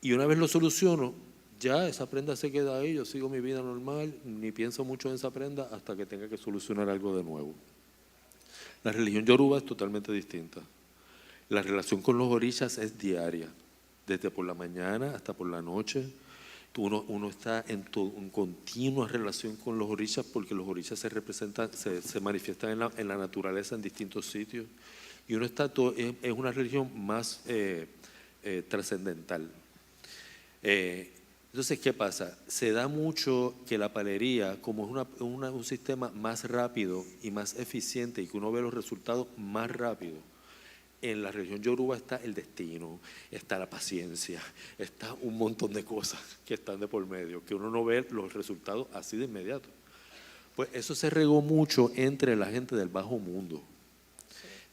Y una vez lo soluciono, ya esa prenda se queda ahí, yo sigo mi vida normal, ni pienso mucho en esa prenda hasta que tenga que solucionar algo de nuevo. La religión yoruba es totalmente distinta. La relación con los orishas es diaria, desde por la mañana hasta por la noche. Uno está en continua relación con los orishas porque los orishas se manifiestan en la naturaleza en distintos sitios. Y uno está es una religión más trascendental. Entonces, ¿qué pasa? Se da mucho que la palería, como es un sistema más rápido y más eficiente y que uno ve los resultados más rápido, en la religión yoruba está el destino, está la paciencia, está un montón de cosas que están de por medio, que uno no ve los resultados así de inmediato. Pues eso se regó mucho entre la gente del bajo mundo.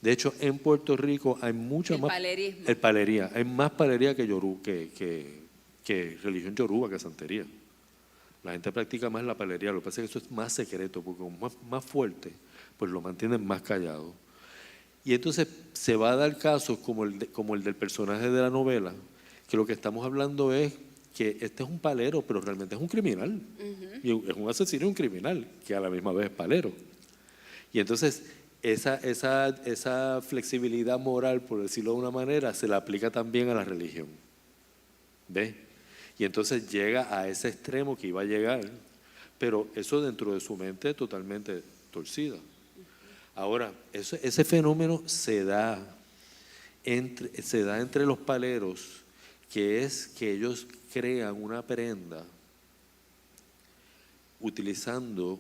De hecho, en Puerto Rico hay mucha más... Palerismo. El palería. Hay más palería que religión yoruba, que santería. La gente practica más la palería. Lo que pasa es que eso es más secreto, porque como más fuerte, pues lo mantienen más callado. Y entonces se va a dar casos como el del personaje de la novela, que lo que estamos hablando es que este es un palero, pero realmente es un criminal. Y es un asesino y un criminal, que a la misma vez es palero. Y entonces esa flexibilidad moral, por decirlo de una manera, se la aplica también a la religión. ¿Ves? Y entonces llega a ese extremo que iba a llegar, pero eso dentro de su mente totalmente torcida. Ahora, ese fenómeno se da entre los paleros, que es que ellos crean una prenda utilizando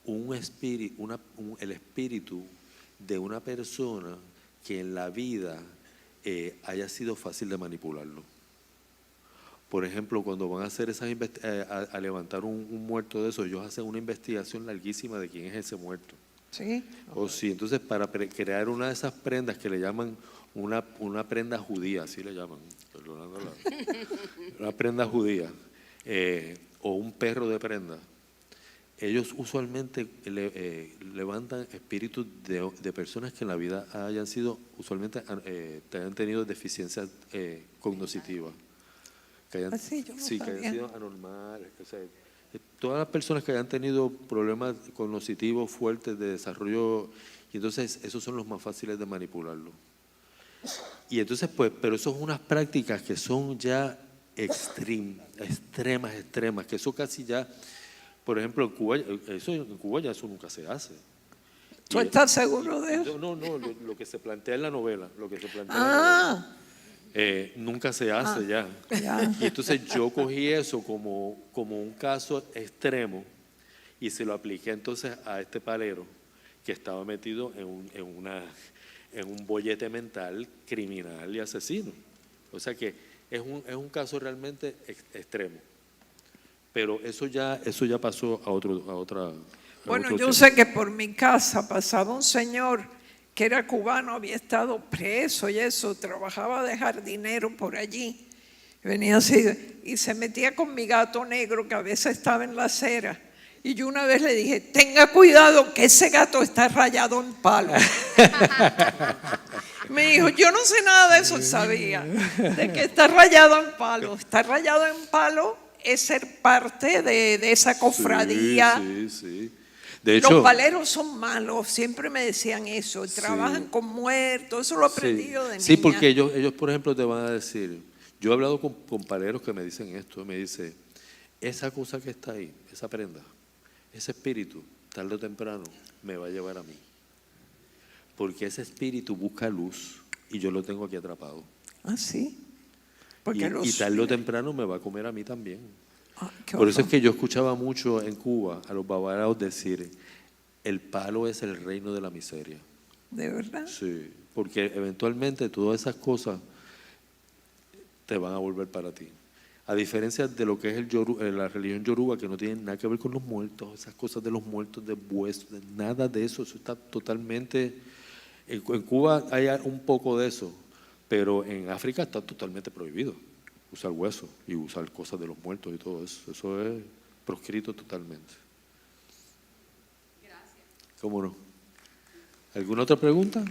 el espíritu de una persona que en la vida haya sido fácil de manipularlo. Por ejemplo, cuando van a hacer a levantar un muerto de esos, ellos hacen una investigación larguísima de quién es ese muerto. ¿Sí? O sí, entonces para crear una de esas prendas que le llaman una prenda judía, así le llaman, una prenda judía, o un perro de prenda, ellos usualmente levantan espíritus de personas que en la vida hayan sido, usualmente hayan tenido deficiencias cognitivas, que hayan sido anormales, o sea, todas las personas que hayan tenido problemas cognitivos fuertes de desarrollo, y entonces esos son los más fáciles de manipularlo. Y entonces, pues, pero eso son unas prácticas que son ya extremas, que eso casi ya, por ejemplo, en Cuba ya eso nunca se hace. ¿Tú estás seguro de eso? No, lo que se plantea en la novela, nunca se hace ya. Y entonces yo cogí eso como un caso extremo y se lo apliqué entonces a este palero que estaba metido en un bollete mental criminal y asesino. O sea que es un caso realmente extremo. Pero eso ya pasó a otra. Bueno, yo sé que por mi casa pasaba un señor que era cubano, había estado preso y eso, trabajaba de jardinero por allí. Venía así y se metía con mi gato negro que a veces estaba en la acera. Y yo una vez le dije, tenga cuidado que ese gato está rayado en palo. Me dijo, yo no sé nada de eso, sabía, de que está rayado en palo. Estar rayado en palo es ser parte de esa cofradía. Sí, sí, sí. De Los hecho, paleros son malos, siempre me decían eso, trabajan con muertos, eso lo aprendí yo de niña. sí, porque ellos, por ejemplo, te van a decir, yo he hablado con paleros que me dicen esto, me dice, esa cosa que está ahí, esa prenda, ese espíritu, tarde o temprano, me va a llevar a mí. Porque ese espíritu busca luz y yo lo tengo aquí atrapado. ¿Ah, sí? Porque Y tarde o temprano me va a comer a mí también. qué Por eso es horror. que yo escuchaba mucho en Cuba a los bavaraos decir, el palo es el reino de la miseria. ¿De verdad? Sí, porque eventualmente todas esas cosas te van a volver para ti. A diferencia de lo que es la religión yoruba, que no tiene nada que ver con los muertos, esas cosas de los muertos, de huesos, nada de eso, eso está totalmente... En Cuba hay un poco de eso, pero en África está totalmente prohibido usar huesos y usar cosas de los muertos y todo eso. Eso es proscrito totalmente. Gracias. ¿Cómo no? ¿Alguna otra pregunta?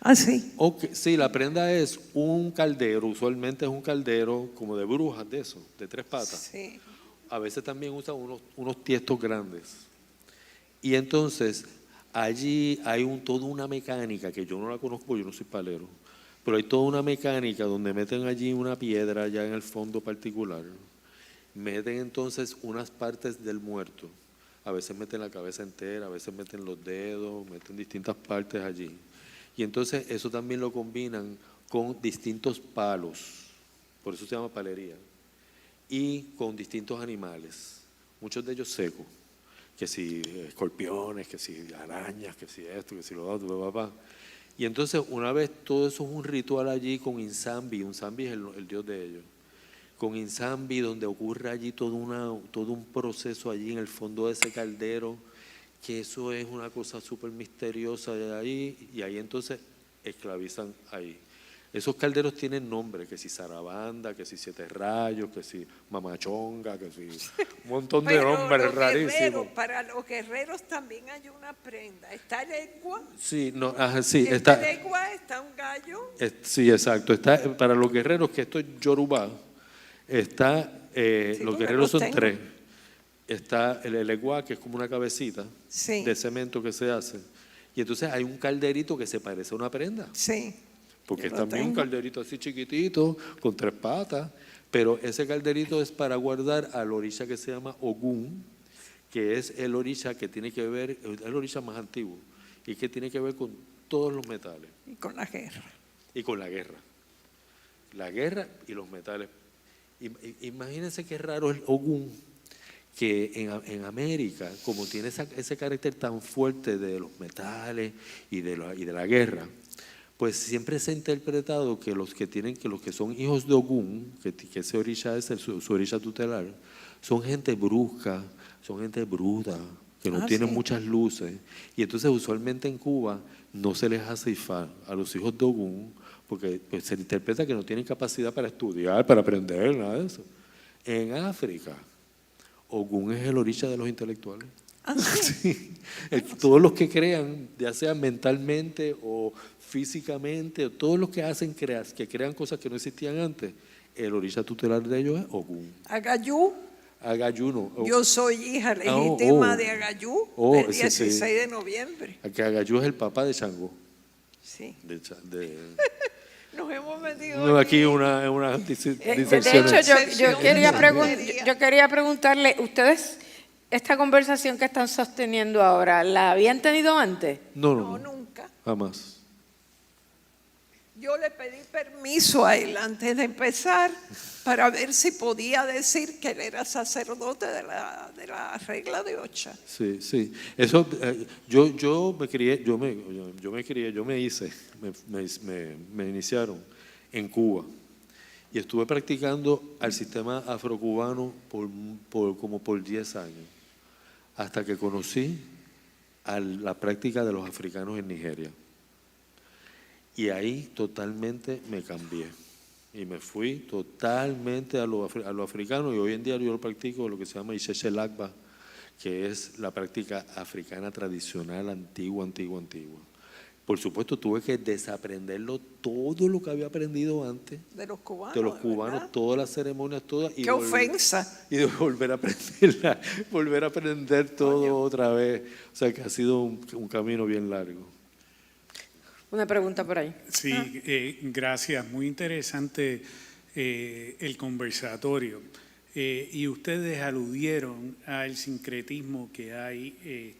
¿Ah, sí? Okay, sí, la prenda es un caldero, usualmente es un caldero como de brujas de eso, de 3 patas. Sí. A veces también usan unos tiestos grandes. Y entonces allí hay toda una mecánica que yo no la conozco, yo no soy palero, pero hay toda una mecánica donde meten allí una piedra ya en el fondo particular, meten entonces unas partes del muerto, a veces meten la cabeza entera, a veces meten los dedos, meten distintas partes allí. Y entonces eso también lo combinan con distintos palos, por eso se llama palería, y con distintos animales, muchos de ellos secos, que si escorpiones, que si arañas, que si esto, que si lo otro, papá. Y entonces una vez todo eso es un ritual allí con Insambi es el dios de ellos, con Insambi donde ocurre allí todo un proceso allí en el fondo de ese caldero, que eso es una cosa súper misteriosa de ahí, y ahí entonces esclavizan ahí. Esos calderos tienen nombre, que si Sarabanda, que si Siete Rayos, que si Mamachonga, que si un montón de Pero nombres los rarísimos. guerreros, para los guerreros también hay una prenda. Está el egua. Sí, no, ajá, sí, El está, egua está un gallo. sí, exacto. Está para los guerreros, que esto es Yoruba, está, Sí, los porque guerreros los son tengo. 3. Está el elegua, que es como una cabecita Sí. de cemento que se hace. Y entonces hay un calderito que se parece a una prenda. Sí. Porque yo es lo también un tengo. calderito así chiquitito, con 3 patas, pero ese calderito es para guardar al orisha que se llama Ogún, que es el orisha que tiene que ver, es el orisha más antiguo, y que tiene que ver con todos los metales Y con la guerra. y con la guerra. La guerra y los metales. Imagínense qué raro es Ogún, que en América, como tiene ese carácter tan fuerte de los metales y de la guerra, pues siempre se ha interpretado que los que son hijos de Ogún, que ese orisha es su orisha tutelar, son gente brusca, son gente bruta, que no tienen sí. muchas luces. Y entonces usualmente en Cuba no se les hace ifá a los hijos de Ogún, porque pues, se interpreta que no tienen capacidad para estudiar, para aprender, nada de eso. En África, Ogún es el orisha de los intelectuales. Ah, sí. Sí. Todos los que crean, ya sea mentalmente o físicamente, o todos los que hacen que crean cosas que no existían antes, el orisha tutelar de ellos es Ogún. Agayú. Agayuno. Yo soy hija legítima de Agayú el ese 16 sí. de noviembre. Que Agayú es el papá de Changó. Sí. Nos hemos metido No, aquí una De disección. hecho, yo Sección quería, de yo quería preguntarle, ¿ustedes esta conversación que están sosteniendo ahora, la habían tenido antes? No, No, nunca. jamás. Yo le pedí permiso a él antes de empezar para ver si podía decir que él era sacerdote de la regla de Ocha. Sí, sí. Eso, yo me iniciaron en Cuba y estuve practicando al sistema afrocubano como por 10 años, hasta que conocí a la práctica de los africanos en Nigeria. Y ahí totalmente me cambié. Y me fui totalmente a lo africano, y hoy en día yo lo practico lo que se llama Isheshe Lakba, que es la práctica africana tradicional, antigua. Por supuesto, tuve que desaprenderlo todo lo que había aprendido antes. De los cubanos. De los cubanos, ¿verdad? todas las ceremonias, todas. ¡Qué ofensa! Y de volver a aprenderla, volver a aprender todo otra vez. O sea que ha sido un camino bien largo. Una pregunta por ahí. Sí, gracias. Muy interesante el conversatorio. Y ustedes aludieron al sincretismo que hay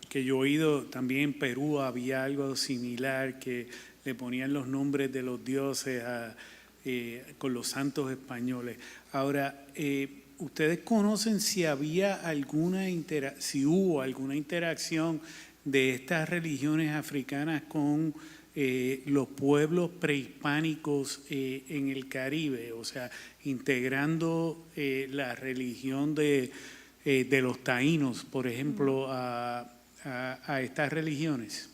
que yo he oído también en Perú. Había algo similar, que le ponían los nombres de los dioses con los santos españoles. Ahora, ¿ustedes conocen si hubo alguna interacción de estas religiones africanas con los pueblos prehispánicos en el Caribe? O sea, integrando la religión de los taínos, por ejemplo, a estas religiones.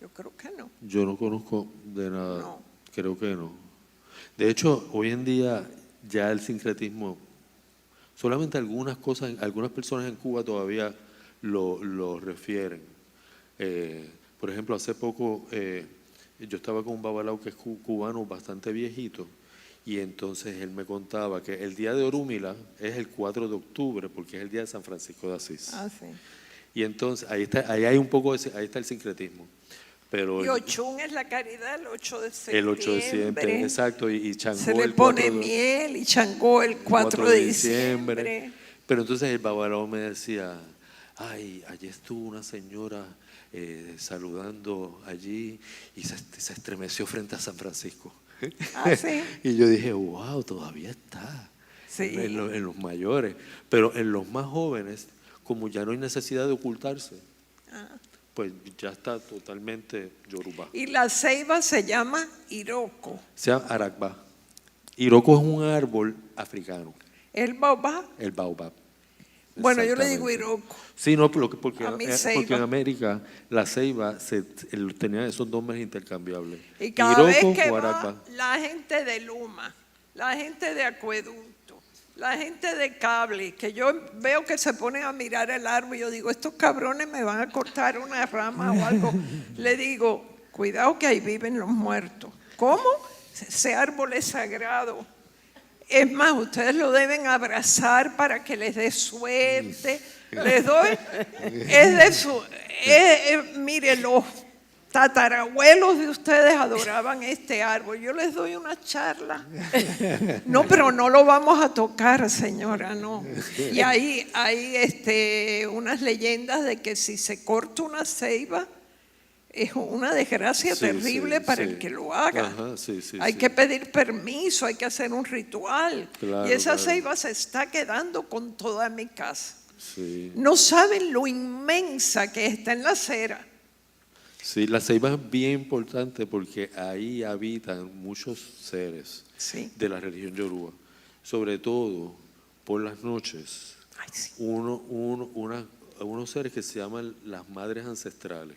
Yo creo que no. Yo no conozco de nada, No. creo que no. De hecho, hoy en día ya el sincretismo, solamente algunas cosas, algunas personas en Cuba todavía lo refieren. Por ejemplo, hace poco yo estaba con un babalao que es cubano bastante viejito, y entonces él me contaba que el día de Orúmila es el 4 de octubre porque es el día de San Francisco de Asís. Ah, sí. Y entonces ahí hay un poco ahí está el sincretismo. Pero Y Ochún es la caridad el 8 de septiembre. el 8 de septiembre, exacto, y Changó Se le el pone 4 de miel y Changó el 4 de diciembre. Pero entonces el babalao me decía, ay, allí estuvo una señora saludando allí y se estremeció frente a San Francisco. Ah, sí. Y yo dije, wow, todavía está. Sí. En los mayores. Pero en los más jóvenes, como ya no hay necesidad de ocultarse, pues ya está totalmente yoruba. Y la ceiba se llama Iroko. Se llama Arakba. Iroko es un árbol africano, El baobab. el baobab. Bueno, yo le digo Exactamente. Iroko. Sí, no, porque A mí porque ceiba. en América la ceiba tenía esos nombres intercambiables. Y cada vez Iroko que o va Arakba. la gente de Luma, la gente de Acueducto, la gente de Cable, que yo veo que se ponen a mirar el árbol, y yo digo, estos cabrones me van a cortar una rama o algo. Le digo, cuidado que ahí viven los muertos. ¿Cómo? Ese árbol es sagrado. Es más, ustedes lo deben abrazar para que les dé suerte. Les doy, es de su, mire, los tatarabuelos de ustedes adoraban este árbol. Yo les doy una charla. No, pero no lo vamos a tocar, señora, no. Y hay unas leyendas de que si se corta una ceiba, es una desgracia Sí, terrible sí, para sí. el que lo haga. Ajá, sí, sí, Hay sí. que pedir permiso, hay que hacer un ritual. Claro, Y esa claro. ceiba se está quedando con toda mi casa. Sí. No saben lo inmensa que está en la acera. Sí, la ceiba es bien importante porque ahí habitan muchos seres Sí. de la religión yoruba. Sobre todo por las noches, Ay, sí. unos seres que se llaman las madres ancestrales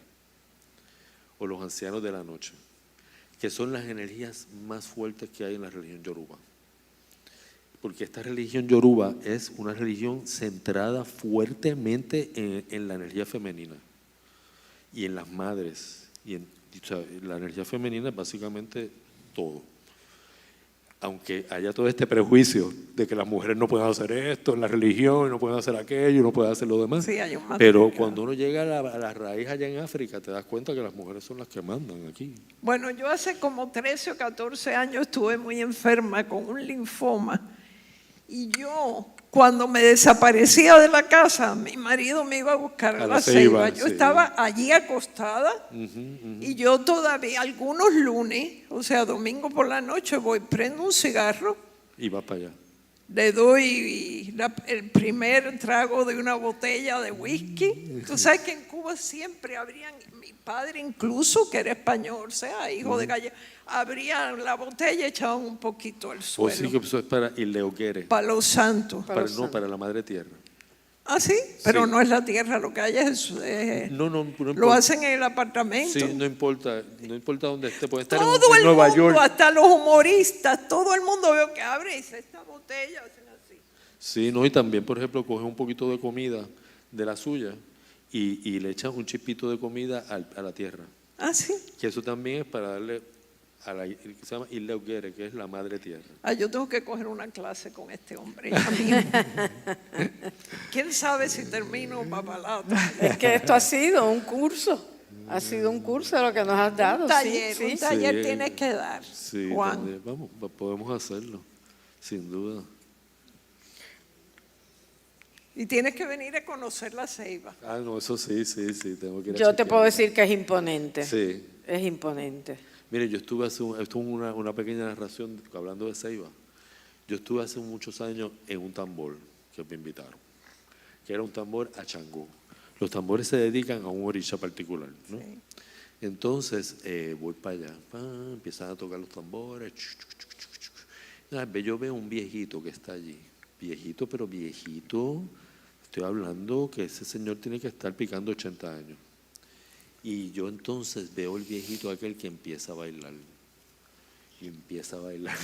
o los ancianos de la noche, que son las energías más fuertes que hay en la religión yoruba. Porque esta religión yoruba es una religión centrada fuertemente en la energía femenina y en las madres. O sea, la energía femenina es básicamente todo. Aunque haya todo este prejuicio de que las mujeres no pueden hacer esto en la religión, no pueden hacer aquello, no pueden hacer lo demás. Sí, hay un Pero matriarcado. cuando uno llega a la raíz allá en África, te das cuenta que las mujeres son las que mandan aquí. Bueno, yo hace como 13 o 14 años estuve muy enferma con un linfoma. Y yo, cuando me desaparecía de la casa, mi marido me iba a buscar a la ceiba. Yo sí. estaba allí acostada y yo todavía, algunos lunes, o sea, domingo por la noche, prendo un cigarro, Y va para allá. le doy el primer trago de una botella de whisky. Tú sabes que en Cuba siempre abrían, mi padre incluso, que era español, o sea, hijo de gallega, abrían la botella y echaban un poquito al O suelo. sí que eso es para el leoquere, Para los santos. para la madre tierra. Ah, sí, pero Sí. no es la tierra, lo que hay es... No, no lo importa. hacen en el apartamento. Sí, no importa dónde esté, puede estar Todo en el Nueva mundo, York. hasta los humoristas, todo el mundo veo que abre y dice, esta botella, hacen así. Sí, no, y también, por ejemplo, coges un poquito de comida de la suya y le echas un chispito de comida a la tierra. Ah, sí. Que eso también es para darle a la que se llama Ileuguere, que es la madre tierra. Ah, yo tengo que coger una clase con este hombre. ya mismo. ¿Quién sabe si termino papalata? Es que esto ha sido un curso. Ha sido un curso lo que nos has dado. Un taller, sí, un sí. taller Sí, tienes que dar, Sí, Juan. también, vamos, podemos hacerlo, sin duda. Y tienes que venir a conocer la ceiba. Ah, no, eso sí, tengo que ir a Yo te chequear. puedo decir que es imponente. Sí. Es imponente. Mire, yo estuve esto es una pequeña narración hablando de ceiba. Yo estuve hace muchos años en un tambor que me invitaron, que era un tambor a Changó. Los tambores se dedican a un orisha particular, ¿no? Sí. Entonces voy para allá, empiezan a tocar los tambores. Yo veo un viejito que está allí, viejito, pero viejito. Estoy hablando que ese señor tiene que estar picando 80 años. Y yo entonces veo el viejito aquel que empieza a bailar. Y empieza a bailar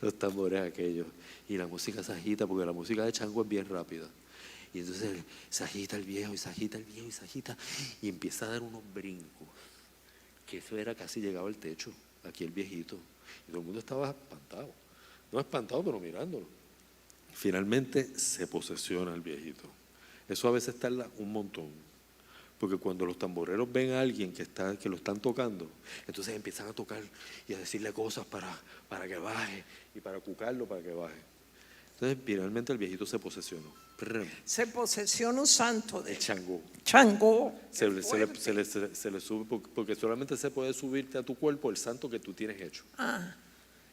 los tambores aquellos. Y la música se agita, porque la música de Chango es bien rápida. Y entonces se agita el viejo, y se agita el viejo, y se agita. Y empieza a dar unos brincos. Que eso era casi llegado al techo, aquí el viejito. Y todo el mundo estaba espantado. No espantado, pero mirándolo. Finalmente se posesiona el viejito. Eso a veces tarda un montón, porque cuando los tamboreros ven a alguien que lo están tocando, entonces empiezan a tocar y a decirle cosas para que baje y para cucarlo para que baje. Entonces finalmente el viejito se posesionó. Se posesiona un santo de El Changó. Changó. Se le sube, porque solamente se puede subirte a tu cuerpo el santo que tú tienes hecho. Ah,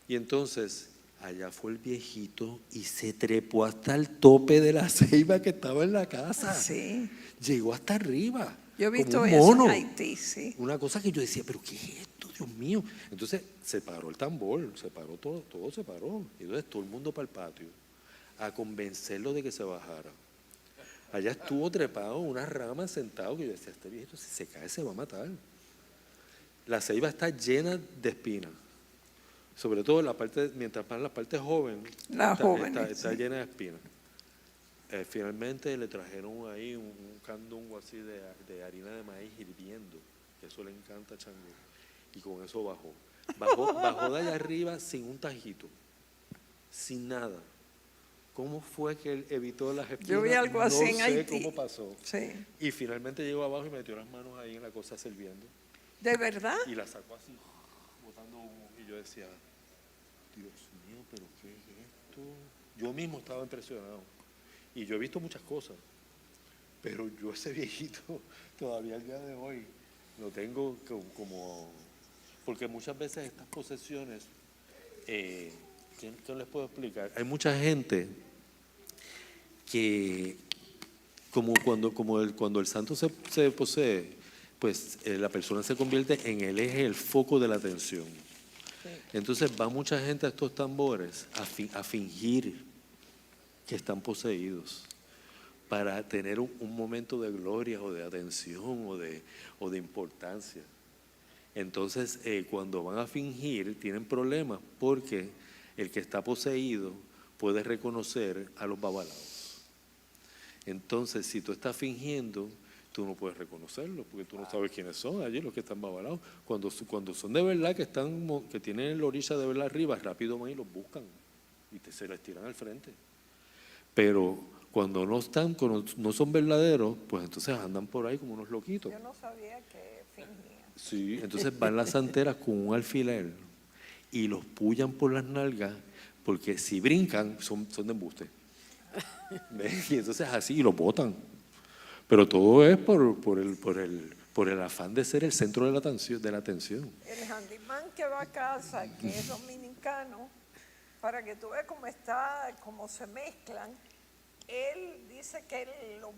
Y entonces allá fue el viejito y se trepó hasta el tope de la ceiba que estaba en la casa. sí. Llegó hasta arriba. Yo he visto como un eso mono. en Haití, sí. Una cosa que yo decía, pero ¿qué es esto, Dios mío? Entonces se paró el tambor, se paró todo se paró. Y entonces todo el mundo para el patio a convencerlo de que se bajara. Allá estuvo trepado en una rama sentado, que yo decía, este viejito si se cae se va a matar. La ceiba está llena de espinas. Sobre todo mientras más la parte joven, está Sí. llena de espinas. Finalmente le trajeron ahí un candungo así de harina de maíz hirviendo, que eso le encanta a Chango, y con eso bajó de allá arriba sin un tajito, sin nada. ¿Cómo fue que él evitó las espinas? Yo vi algo así en Haití. No sé cómo pasó. Sí. Y finalmente llegó abajo y metió las manos ahí en la cosa sirviendo, ¿De verdad? y la sacó así, botando humo, y yo decía, Dios mío, pero ¿qué es esto? Yo mismo estaba impresionado. Y yo he visto muchas cosas, pero yo ese viejito todavía al día de hoy lo tengo como... Porque muchas veces estas posesiones, ¿qué les puedo explicar? Hay mucha gente que, cuando el santo se posee, pues la persona se convierte en el eje, el foco de la atención. Entonces va mucha gente a estos tambores a fingir que están poseídos para tener un momento de gloria o de atención o de importancia. Entonces cuando van a fingir tienen problemas porque el que está poseído puede reconocer a los babalaos. Entonces si tú estás fingiendo, tú no puedes reconocerlos porque tú no sabes quiénes son allí los que están babalados. Cuando son de verdad que tienen la orilla de verdad arriba, rápido van y los buscan y se les tiran al frente. Pero cuando no son verdaderos, pues entonces andan por ahí como unos loquitos. Yo no sabía que fingía. Sí, entonces van las santeras con un alfiler y los pullan por las nalgas, porque si brincan son de embuste. ¿Ves? Y entonces así y los botan. Pero todo es por el afán de ser el centro de la atención. El handyman que va a casa, que es dominicano, para que tú veas cómo está, cómo se mezclan, él dice que él lo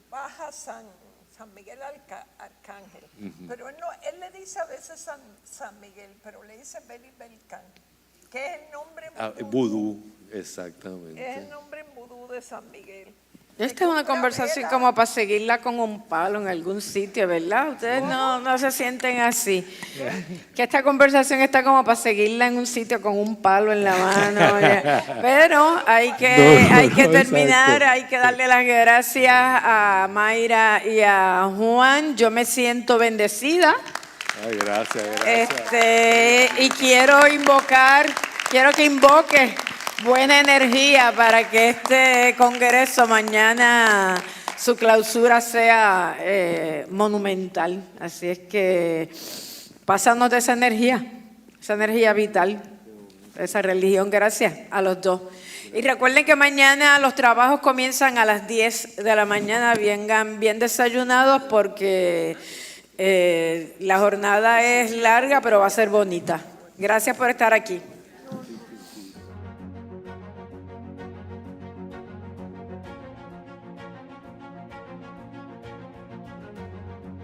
baja San Miguel Arcángel, pero él le dice a veces San Miguel, pero le dice Beli Belcán, que es el nombre Vudú, exactamente. es el nombre en vudú de San Miguel. Esta es una conversación como para seguirla con un palo en algún sitio, ¿verdad? Ustedes no se sienten así. Que esta conversación está como para seguirla en un sitio con un palo en la mano. Pero hay que terminar, exacto. hay que darle las gracias a Mayra y a Juan. Yo me siento bendecida. Ay, gracias. Y quiero que invoque buena energía para que este congreso mañana su clausura sea monumental. Así es que pásanos de esa energía vital, esa religión. Gracias a los dos. Y recuerden que mañana los trabajos comienzan a las 10 de la mañana. Vengan bien desayunados porque la jornada es larga, pero va a ser bonita. Gracias por estar aquí.